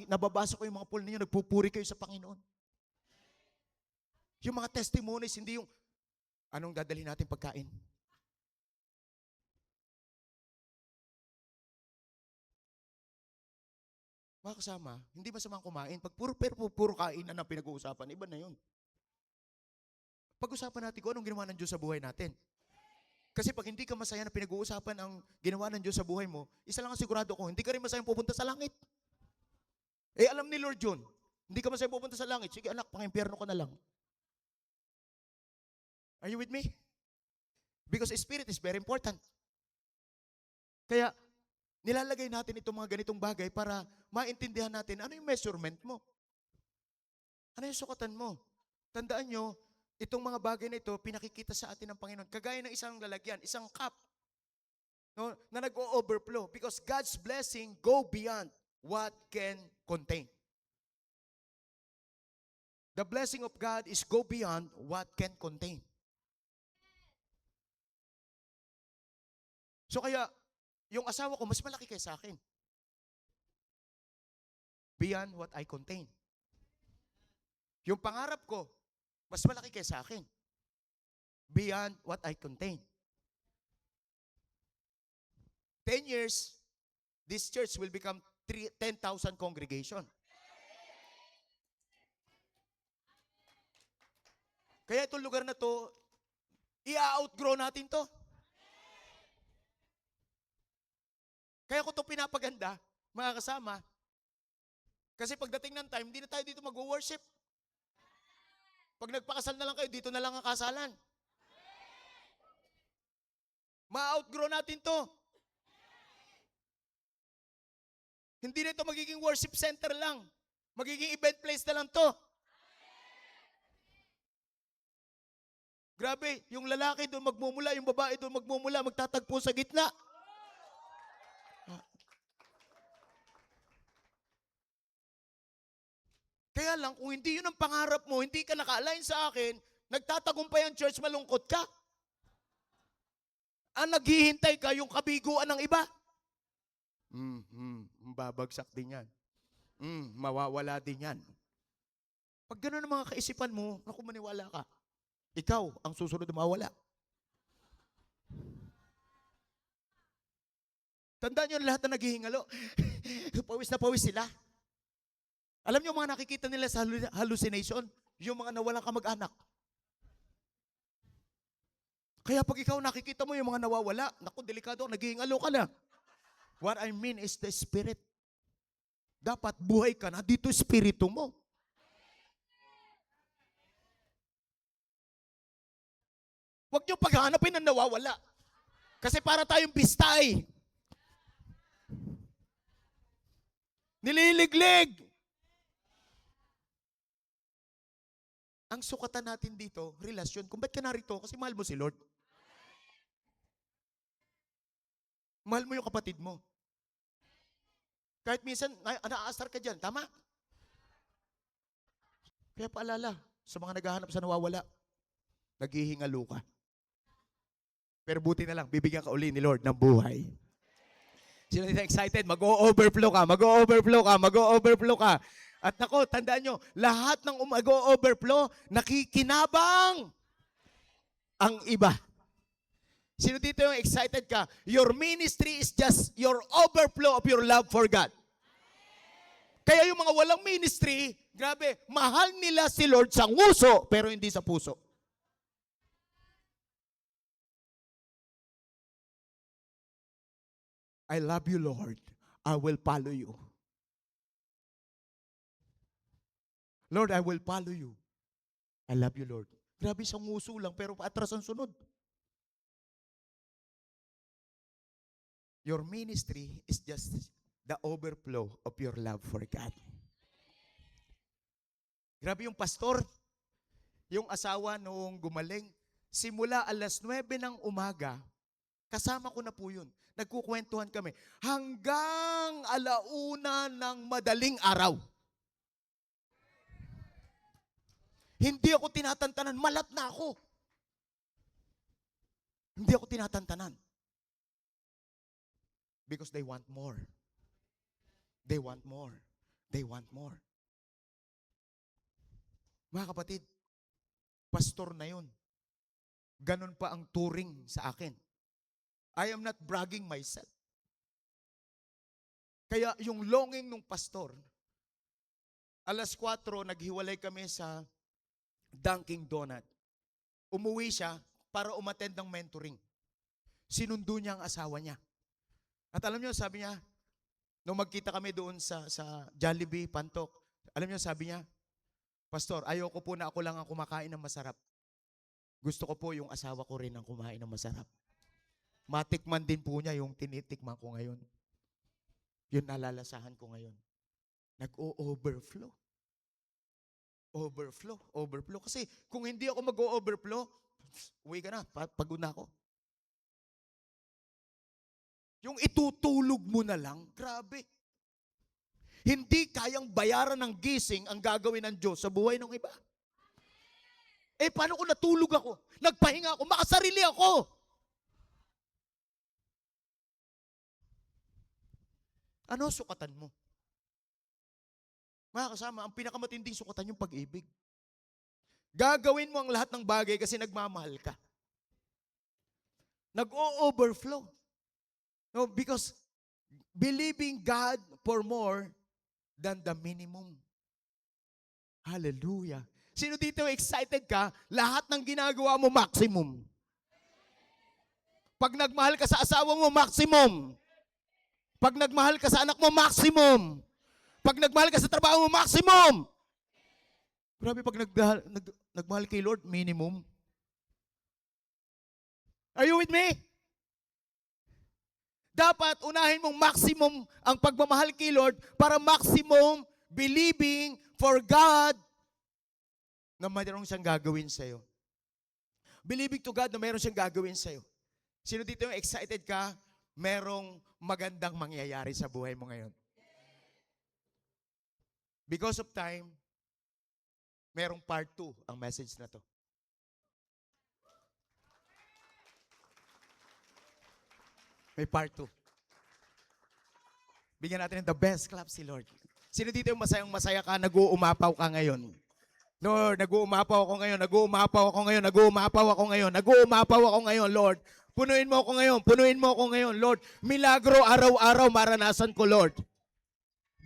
nababasa ko yung mga poll ninyo, nagpupuri kayo sa Panginoon. Yung mga testimonies, hindi yung, anong dadalhin natin pagkain? Mga kasama, hindi masamang kumain. Pag puro kain ang pinag-uusapan, iba na yun. Pag-usapan natin kung anong ginawa ng Diyos sa buhay natin. Kasi pag hindi ka masaya na pinag-uusapan ang ginawa ng Diyos sa buhay mo, isa lang ang sigurado ko, hindi ka rin masayang pupunta sa langit. Eh, alam ni Lord yun. Hindi ka masayang pupunta sa langit. Sige anak, pang-impyerno ka na lang. Are you with me? Because spirit is very important. Kaya, nilalagay natin itong mga ganitong bagay para maintindihan natin ano yung measurement mo. Ano yung sukatan mo. Tandaan nyo, itong mga bagay na ito, pinakikita sa atin ng Panginoon. Kagaya ng isang lalagyan, isang cup, no, na nag-o-overflow. Because God's blessing go beyond what can contain. The blessing of God is go beyond what can contain. So kaya, yung asawa ko, mas malaki kaysa akin. Beyond what I contain. Yung pangarap ko, mas malaki kaysa akin. Beyond what I contain. 10 years, this church will become 10,000 congregation. Kaya itong lugar na to, i-outgrow natin to. Kaya ko ito pinapaganda, mga kasama. Kasi pagdating ng time, hindi na tayo dito mag-worship. Pag nagpakasal na lang kayo, dito na lang ang kasalan. Ma-outgrow natin to. Hindi na ito magiging worship center lang. Magiging event place na lang to. Grabe, yung lalaki doon magmumula, yung babae doon magmumula, magtatagpo sa gitna. Kaya lang, kung hindi yun ang pangarap mo, hindi ka naka-align sa akin, nagtatagumpay ang church, malungkot ka. Ang naghihintay ka, yung kabiguan ng iba. Babagsak din yan. Mawawala din yan. Pag gano'n ang mga kaisipan mo, naku, maniwala ka. Ikaw ang susunod na mawala. Tandaan nyo lahat na naghihingalo. Pawis na pawis sila. Alam niyo mga nakikita nila sa hallucination? Yung mga nawalang kamag-anak. Kaya pag ikaw nakikita mo yung mga nawawala, naku, delikado, nagihingalo ka na. What I mean is the Spirit. Dapat buhay ka na, dito Espiritu mo. Huwag niyo paghanapin ang nawawala. Kasi para tayong bistay. Nililiglig. Ang sukatan natin dito, relasyon. Kung ba't ka narito? Kasi mahal mo si Lord. Mahal mo yung kapatid mo. Kahit minsan, naaasar ka dyan. Tama? Kaya paalala, sa mga naghahanap sa nawawala, naghihingalo ka. Pero buti na lang, bibigyan ka uli ni Lord ng buhay. Sino nila excited? Mag-o-overflow ka, mag-o-overflow ka, mag-o-overflow ka. At nako, tandaan nyo, lahat ng mag-o-overflow, nakikinabang ang iba. Sino dito yung excited ka? Your ministry is just your overflow of your love for God. Kaya yung mga walang ministry, grabe, mahal nila si Lord sa nguso, pero hindi sa puso. I love you, Lord. I will follow you. Lord, I will follow you. I love you, Lord. Grabe, sa nguso lang, pero atras ang sunod. Your ministry is just the overflow of your love for God. Grabe yung pastor, yung asawa noong gumaling, simula 9:00 ng umaga, kasama ko na po yun. Nagkukwentuhan kami. Hanggang 1:00 ng madaling araw. Hindi ako tinatantanan. Malat na ako. Hindi ako tinatantanan. Because they want more. They want more. They want more. Mga kapatid, pastor na yun. Ganon pa ang turing sa akin. I am not bragging myself. Kaya yung longing ng pastor, 4:00, naghiwalay kami sa Dunkin' Donut. Umuwi siya para umattend ng mentoring. Sinundo niya ang asawa niya. At alam niyo, sabi niya, nung magkita kami doon sa Jollibee, Pantok, alam niyo, sabi niya, Pastor, ayoko po na ako lang ang kumakain ng masarap. Gusto ko po yung asawa ko rin ang kumain ng masarap. Matikman din po niya yung tinitikman ko ngayon. Yun nalalasahan ko ngayon. Nag-o-overflow. Overflow. Kasi kung hindi ako mag-o-overflow, uwi ka na, pagod na ako. Yung itutulog mo na lang, grabe. Hindi kayang bayaran ng gising ang gagawin ng Diyos sa buhay ng iba. Eh, paano kung natulog ako? Nagpahinga ako, makasarili ako. Ano sukatan mo? Mga kasama, ang pinakamatinding sukatan yung pag-ibig. Gagawin mo ang lahat ng bagay kasi nagmamahal ka. Nag-o-overflow. No, because believing God for more than the minimum. Hallelujah. Sino dito excited ka? Lahat ng ginagawa mo, maximum. Pag nagmahal ka sa asawa mo, maximum. Pag nagmahal ka sa anak mo, maximum. Pag nagmahal ka sa trabaho mo, maximum. Grabe, pag nagmahal kay Lord, minimum. Are you with me? Dapat unahin mong maximum ang pagmamahal kay Lord para maximum believing for God na mayroon siyang gagawin sa'yo. Believing to God na mayroon siyang gagawin sa'yo. Sino dito yung excited ka? Merong magandang mangyayari sa buhay mo ngayon. Because of time, merong part 2 ang message na to. May part 2. Bigyan natin ng the best clap si Lord. Sino dito yung masayang-masaya ka, nag-uumapaw ka ngayon? Lord, nag-uumapaw ako ngayon, nag-uumapaw ako ngayon, nag-uumapaw ako ngayon, nag-uumapaw ako ngayon, Lord. Punuin mo ako ngayon, punuin mo ako ngayon, Lord. Milagro araw-araw maranasan ko, Lord.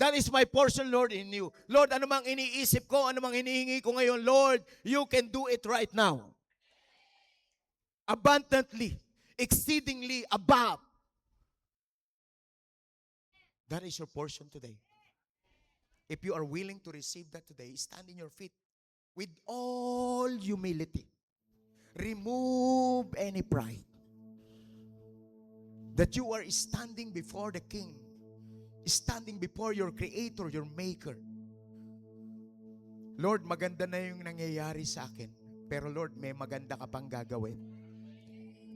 That is my portion, Lord, in you. Lord, ano mang iniisip ko, ano mang hinihingi ko ngayon, Lord, you can do it right now. abundantly, exceedingly above. That is your portion today. If you are willing to receive that today, stand in your feet with all humility. Remove any pride. That you are standing before the King, standing before your Creator, your Maker. Lord, maganda na yung nangyayari sa akin. Pero Lord, may maganda ka pang gagawin.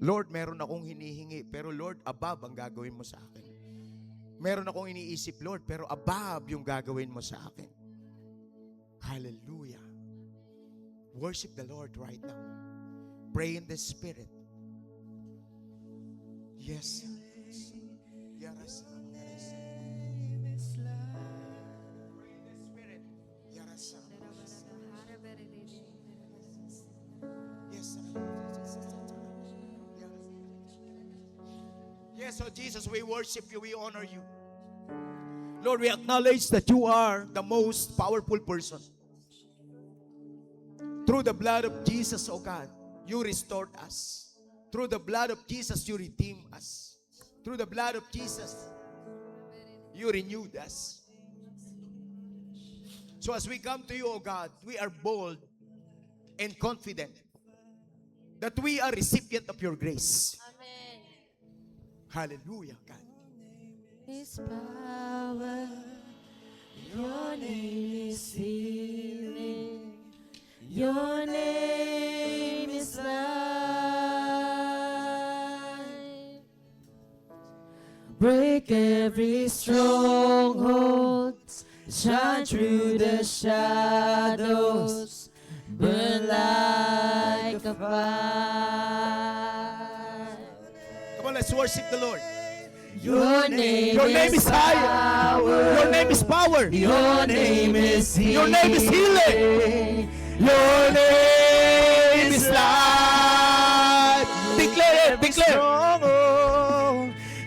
Lord, meron akong hinihingi. Pero Lord, above ang gagawin mo sa akin. Meron akong iniisip, Lord, pero above yung gagawin mo sa akin. Hallelujah. Worship the Lord right now. Pray in the Spirit. Yes. Yes. Yes, oh Jesus, we worship you, we honor you. Lord, we acknowledge that you are the most powerful person. Through the blood of Jesus, oh God, you restored us. Through the blood of Jesus, you redeemed us. Through the blood of Jesus, you renewed us. So as we come to you, oh God, we are bold and confident that we are recipient of your grace. Amen. Hallelujah, God. His power, your name is healing, your name is life. Break every stronghold, shine through the shadows, burn like a fire. Come on, let's worship the Lord. Your name is higher. Your name is power. Your name is healing. Your name is healing. Your name is life. Declare it, declare.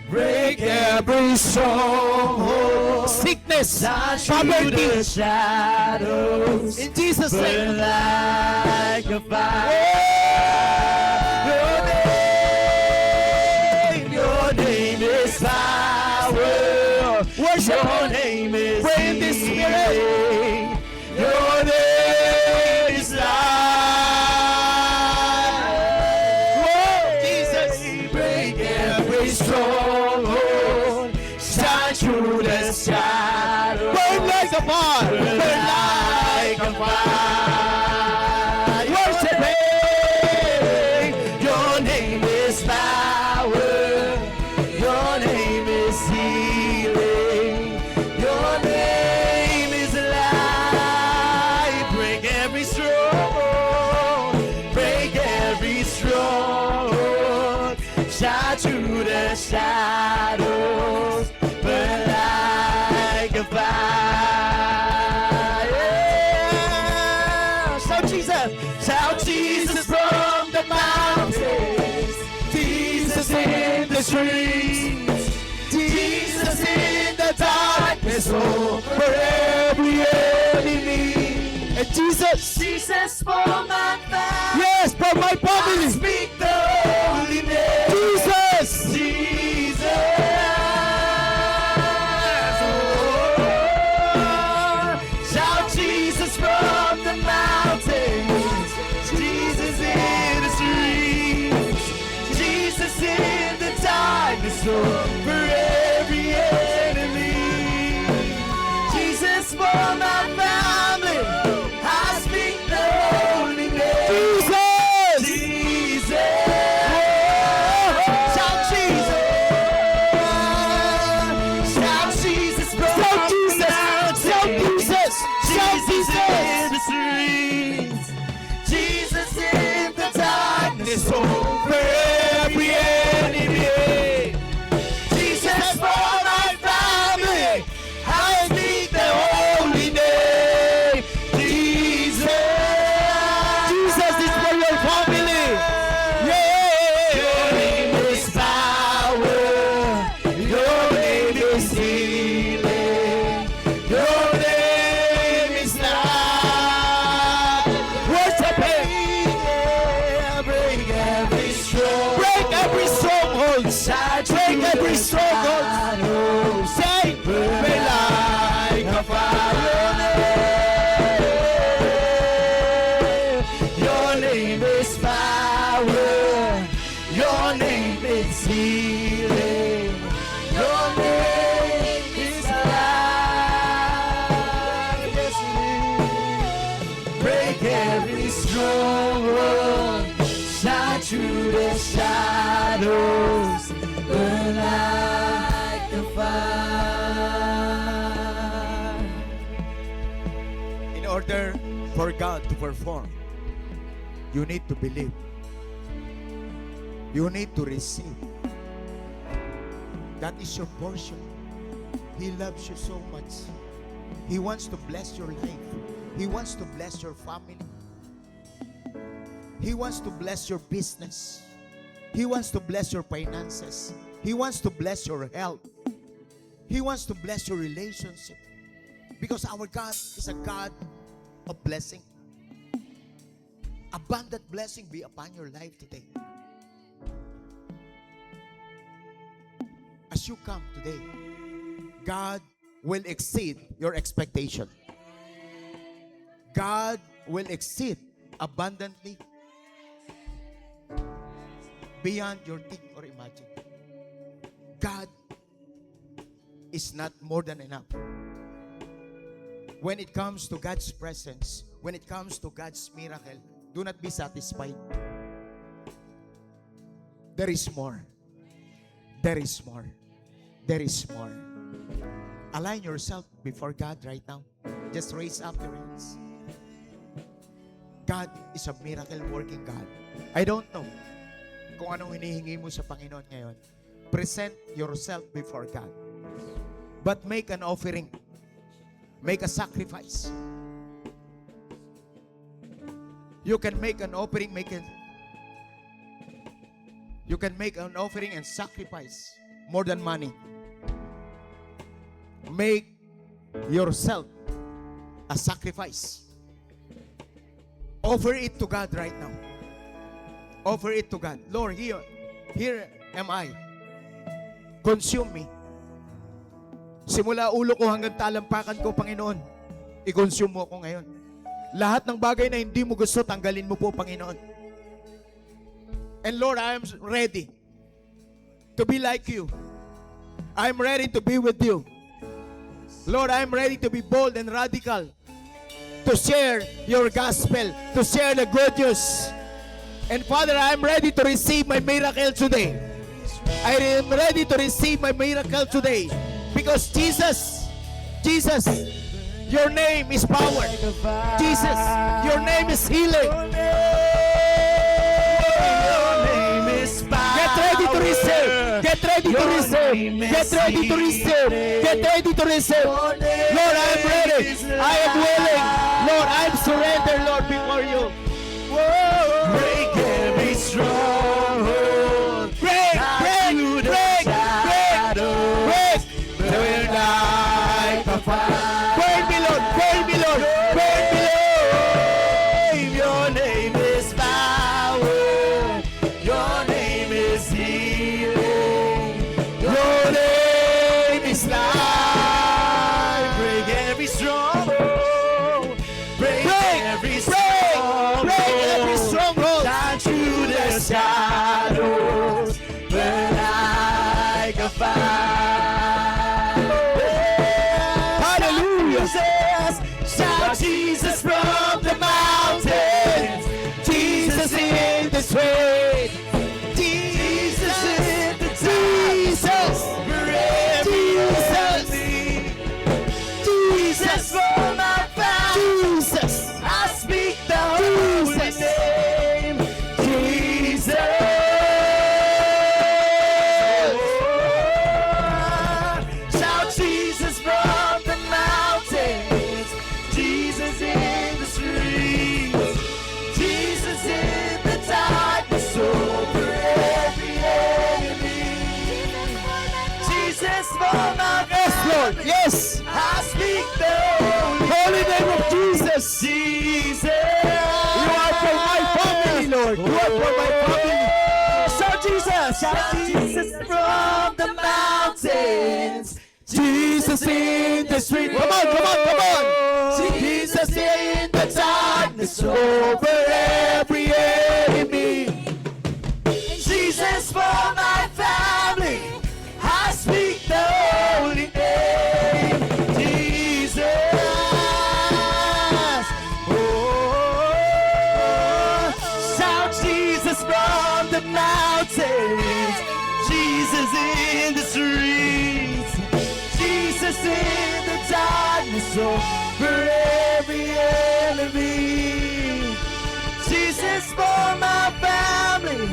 Break every stronghold. Sickness, Poverty, poverty. shadows, In Jesus' burn name. like a fire. Your name is power. Worship Your Him. name is Pray in the Spirit. healing. Your name is life. Jesus. Break every stronghold. Shine through the shadows. Burn like a fire. Burn Burn like a fire. Worship Him. Your name is power. Your name is healing. Your name is life. Break every stronghold. Break every stronghold. Shine through the shadows. Burn like a fire. Yeah. Shout Jesus. Shout Jesus from the mountains. Jesus in the streets. Jesus in the darkness over every enemy. And Jesus. Jesus for my family. Yes, for my I family. speak the holy name. Jesus. Shout Jesus from the mountains. Jesus in the streets. Jesus in the darkness over every enemy. Jesus for my family. I speak the holy name. Jesus. Shout Jesus. Shout Jesus from Shout Jesus. the mountains. Shout Jesus. Shout Jesus Jesus. in the streets. Jesus in the darkness over every enemy. every stronghold. Say, burn like a fire. Your name is power. Your name is healing. Your name is life. Yes, it is. Break every stronghold. Shine through the shadows. Burn like a fire. In order for God to perform, you need to believe. You need to receive. That is your portion. He loves you so much. He wants to bless your life. He wants to bless your family. He wants to bless your business. He wants to bless your finances. He wants to bless your health. He wants to bless your relationship. Because our God is a God of blessing. Abundant blessing be upon your life today. As you come today, God will exceed your expectation. God will exceed abundantly beyond your think or imagine. God is not more than enough. When it comes to God's presence, when it comes to God's miracle, do not be satisfied. There is more. There is more. There is more. Align yourself before God right now. Just raise up your hands. God is a miracle working God. I don't know kung anong hinihingi mo sa Panginoon ngayon. Present yourself before God. But make an offering. Make a sacrifice. You can make an offering, you can make an offering and sacrifice more than money. Make yourself a sacrifice. Offer it to God right now. Offer it to God. Lord, here am I. Consume me. Simula ulo ko hanggang talampakan ko, Panginoon. I-consume mo ako ngayon. Lahat ng bagay na hindi mo gusto, tanggalin mo po, Panginoon. And Lord, I am ready to be like you. I am ready to be with you. Lord, I am ready to be bold and radical, to share your gospel, to share the good news. And Father, I am ready to receive my miracle today. I am ready to receive my miracle today. Because Jesus, your name is power. Jesus, your name is healing. Your name is power. Get ready to receive. Get ready to receive. Get ready to receive. Get ready to receive. Lord, I am ready. I am willing. Lord, I am surrendered, Lord, before you. Break every stronghold. Break, break, break, break, break. Burn like a fire. Burn me, Lord. Burn me, Lord. Burn me, Lord. Your name is power. Your name is healing. Your name is life. Break every stronghold. Break every stronghold. Break every stronghold. Shine through the shadows. Burn like a fire. Hallelujah. Shout Jesus from the mountains. Jesus in the street. Jesus in the Jesus. Wherever you be. Jesus for my family. Jesus. I speak the holy name. Jesus. Shout Jesus from the mountains. Jesus in the streets. Jesus in the darkness over every enemy. Jesus for my Yes, Lord. family. Yes. I speak the Holy name of Jesus. Jesus. You are for my family, Lord. You are for my family. Shout Jesus. Shout Jesus from the mountains. Jesus in the street. Come on, come on, come on. Jesus in the darkness over every enemy. Jesus for my family. I speak the holy name. Jesus. Oh, shout Jesus from the mountains. Jesus in the streets. Jesus in the darkness over every enemy. Jesus for my family.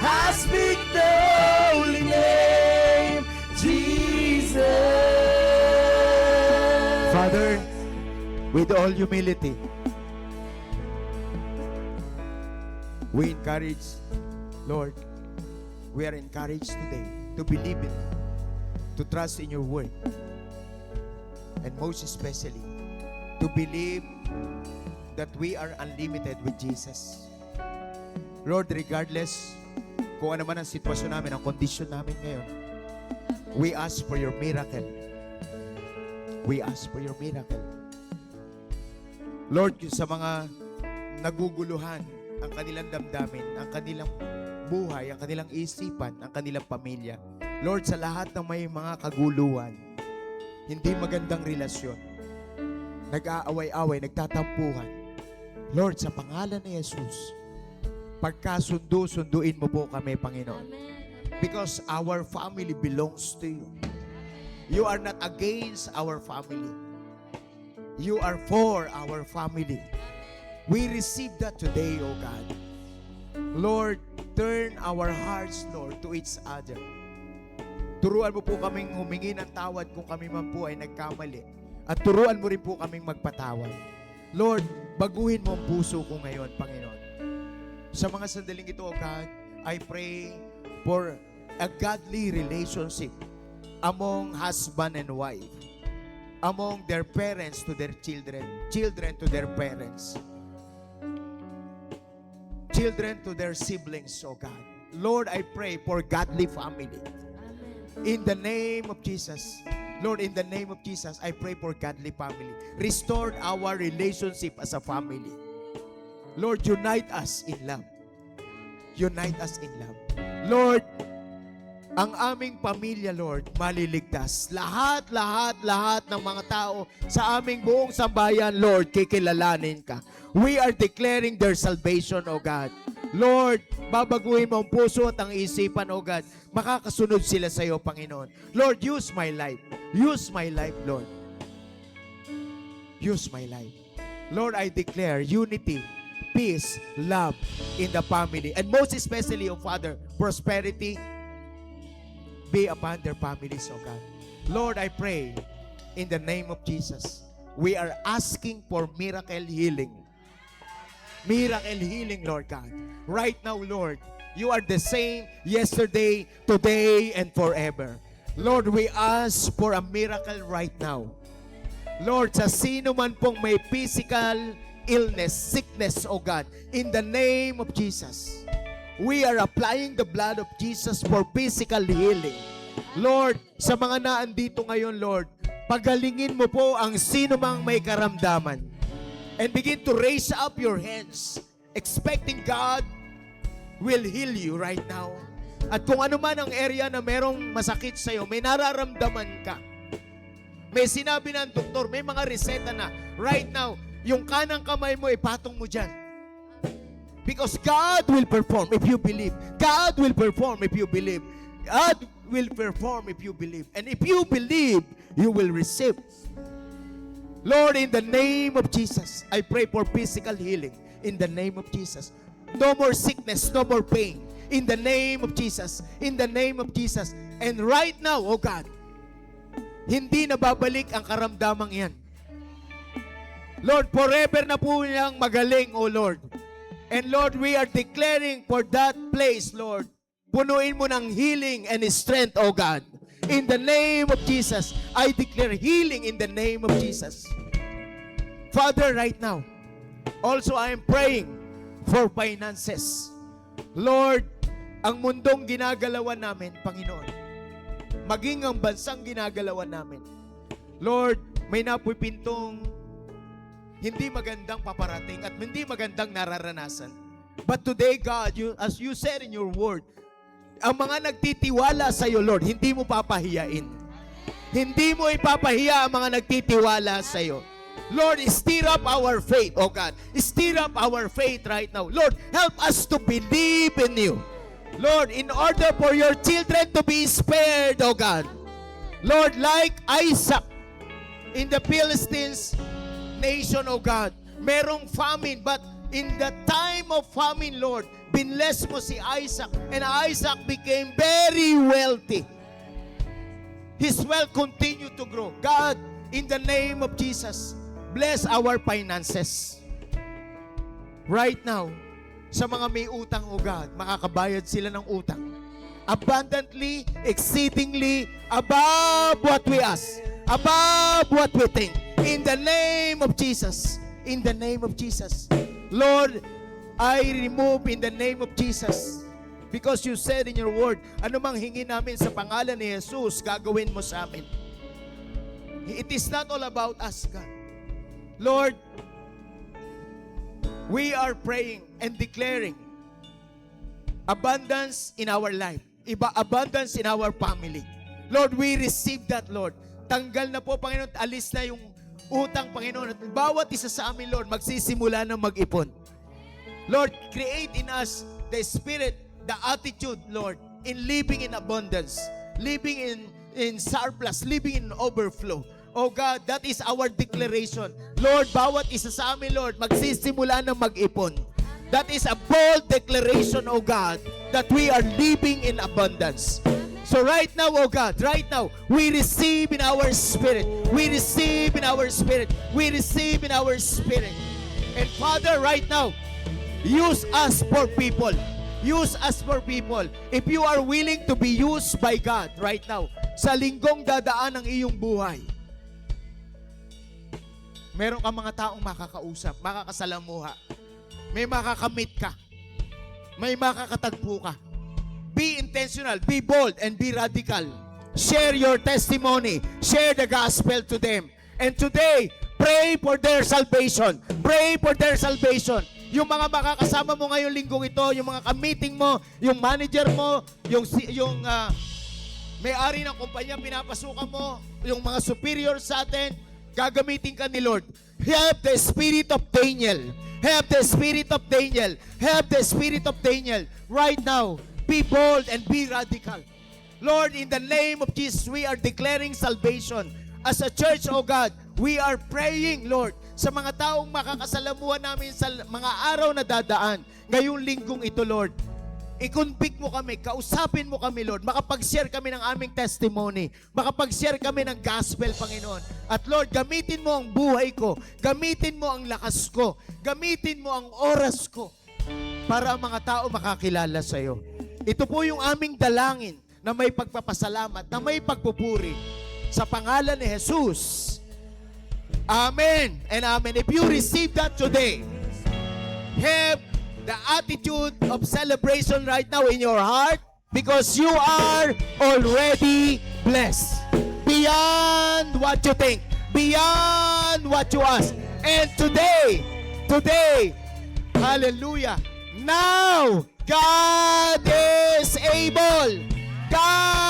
I speak the holy name, Jesus. Father, with all humility, we encourage, Lord, we are encouraged today to believe it, to trust in your word, and most especially, to believe that we are unlimited with Jesus. Lord, regardless kung ano man ang sitwasyon namin, ang kondisyon namin ngayon, we ask for your miracle. We ask for your miracle. Lord, sa mga naguguluhan ang kanilang damdamin, ang kanilang buhay, ang kanilang isipan, ang kanilang pamilya. Lord, sa lahat ng may mga kaguluhan, hindi magandang relasyon, nag-aaway-away, nagtatampuhan. Lord, sa pangalan ni Jesus, pagkasundo-sunduin mo po kami, Panginoon. Because our family belongs to you. You are not against our family. You are for our family. We receive that today, O God. Lord, turn our hearts, Lord, to each other. Turuan mo po kaming humingi ng tawad kung kami man po ay nagkamali. At turuan mo rin po kaming magpatawad. Lord, baguhin mo ang puso ko ngayon, Panginoon. Sa mga sandaling ito, O God, I pray for a godly relationship among husband and wife, among their parents to their children, children to their parents, children to their siblings, O God. Lord, I pray for godly family. In the name of Jesus, Lord, in the name of Jesus, I pray for godly family. Restore our relationship as a family. Lord, unite us in love. Unite us in love. Lord, ang aming pamilya, Lord, maliligtas. Lahat ng mga tao sa aming buong sambayan, Lord, kikilalanin ka. We are declaring their salvation, O God. Lord, babaguhin mo ang puso at ang isipan, O God. Makakasunod sila sa iyo, Panginoon. Lord, use my life. Use my life, Lord. Use my life. Lord, I declare unity, peace, love in the family. And most especially, O Father, prosperity be upon their families, O God. Lord, I pray in the name of Jesus. We are asking for miracle healing. Miracle healing, Lord God. Right now, Lord, you are the same yesterday, today, and forever. Lord, we ask for a miracle right now. Lord, sa sino man pong may physical illness, sickness, O God, in the name of Jesus, we are applying the blood of Jesus for physical healing. Lord, sa mga naandito ngayon, Lord, pagalingin mo po ang sino mang may karamdaman. And begin to raise up your hands, expecting God will heal you right now. At kung ano man ang area na merong masakit sa'yo, may nararamdaman ka. May sinabi ng doktor, may mga reseta na, right now, yung kanang kamay mo, ipatong mo dyan. Because God will perform if you believe. God will perform if you believe. God will perform if you believe. And if you believe, you will receive. Lord, in the name of Jesus, I pray for physical healing. In the name of Jesus. No more sickness, no more pain. In the name of Jesus. In the name of Jesus. And right now, oh God, hindi na babalik ang karamdamang yan. Lord, forever na po niyang magaling, oh Lord. And Lord, we are declaring for that place, Lord, punuin mo ng healing and strength, oh God. In the name of Jesus, I declare healing in the name of Jesus. Father, right now, also I am praying for finances. Lord, ang mundong ginagalawan namin, Panginoon. Maging ang bansang ginagalawan namin. Lord, may napupintong hindi magandang paparating at hindi magandang nararanasan. But today, God, as you said in your word, ang mga nagtitiwala sa iyo, Lord, hindi mo papahiyain. Hindi mo ipapahiya ang mga nagtitiwala sa iyo. Lord, stir up our faith, oh God. Stir up our faith right now. Lord, help us to believe in you. Lord, in order for your children to be spared, oh God. Lord, like Isaac in the Philistines nation, oh God, merong famine, but in the time of famine, Lord, binless mo si Isaac, and Isaac became very wealthy. His wealth continued to grow. God, in the name of Jesus, bless our finances. Right now, sa mga may utang, oh God, makakabayad sila ng utang. Abundantly, exceedingly, above what we ask, above what we think. In the name of Jesus. In the name of Jesus. Lord, I remove in the name of Jesus. Because you said in your word, anumang hingi namin sa pangalan ni Jesus, gagawin mo sa amin. It is not all about us, God. Lord, we are praying and declaring abundance in our life, abundance in our family. Lord, we receive that, Lord. Tanggal na po, Panginoon, alis na yung utang, Panginoon. At bawat isa sa amin, Lord, magsisimula na mag-ipon. Lord, create in us the spirit, the attitude, Lord, in living in abundance, living in surplus, living in overflow. Oh God, that is our declaration. Lord, bawat isa sa amin, Lord, magsisimula na mag-ipon. That is a bold declaration, oh God, that we are living in abundance. So right now, oh God, right now, we receive in our spirit. We receive in our spirit. We receive in our spirit. And Father, right now, use us for people. Use us for people. If you are willing to be used by God right now, sa linggong dadaan ng iyong buhay, meron ka mga taong makakausap, makakasalamuha, may makakamit ka, may makakatagpo ka. Be intentional, be bold, and be radical. Share your testimony. Share the gospel to them. And today, pray for their salvation. Pray for their salvation. Yung mga makakasama mo ngayong linggong ito, yung mga ka-meeting mo, yung manager mo, yung may-ari ng kumpanya pinapasukan mo, yung mga superior sa atin, gagamitin ka ni Lord. Have the spirit of Daniel. Have the spirit of Daniel. Have the spirit of Daniel. Right now, be bold and be radical. Lord, in the name of Jesus, we are declaring salvation. As a church, oh God, we are praying, Lord, sa mga taong makakasalamuhan namin sa mga araw na dadaan. Ngayong linggong ito, Lord, i-convict mo kami, kausapin mo kami, Lord, makapag-share kami ng aming testimony, makapag-share kami ng gospel, Panginoon. At Lord, gamitin mo ang buhay ko, gamitin mo ang lakas ko, gamitin mo ang oras ko, para ang mga tao makakilala sa iyo. Ito po yung aming dalangin na may pagpapasalamat, na may pagpupuri sa pangalan ni Jesus. Amen and amen. If you receive that today, have the attitude of celebration right now in your heart, because you are already blessed. Beyond what you think, beyond what you ask. And today, hallelujah, now, God is able. God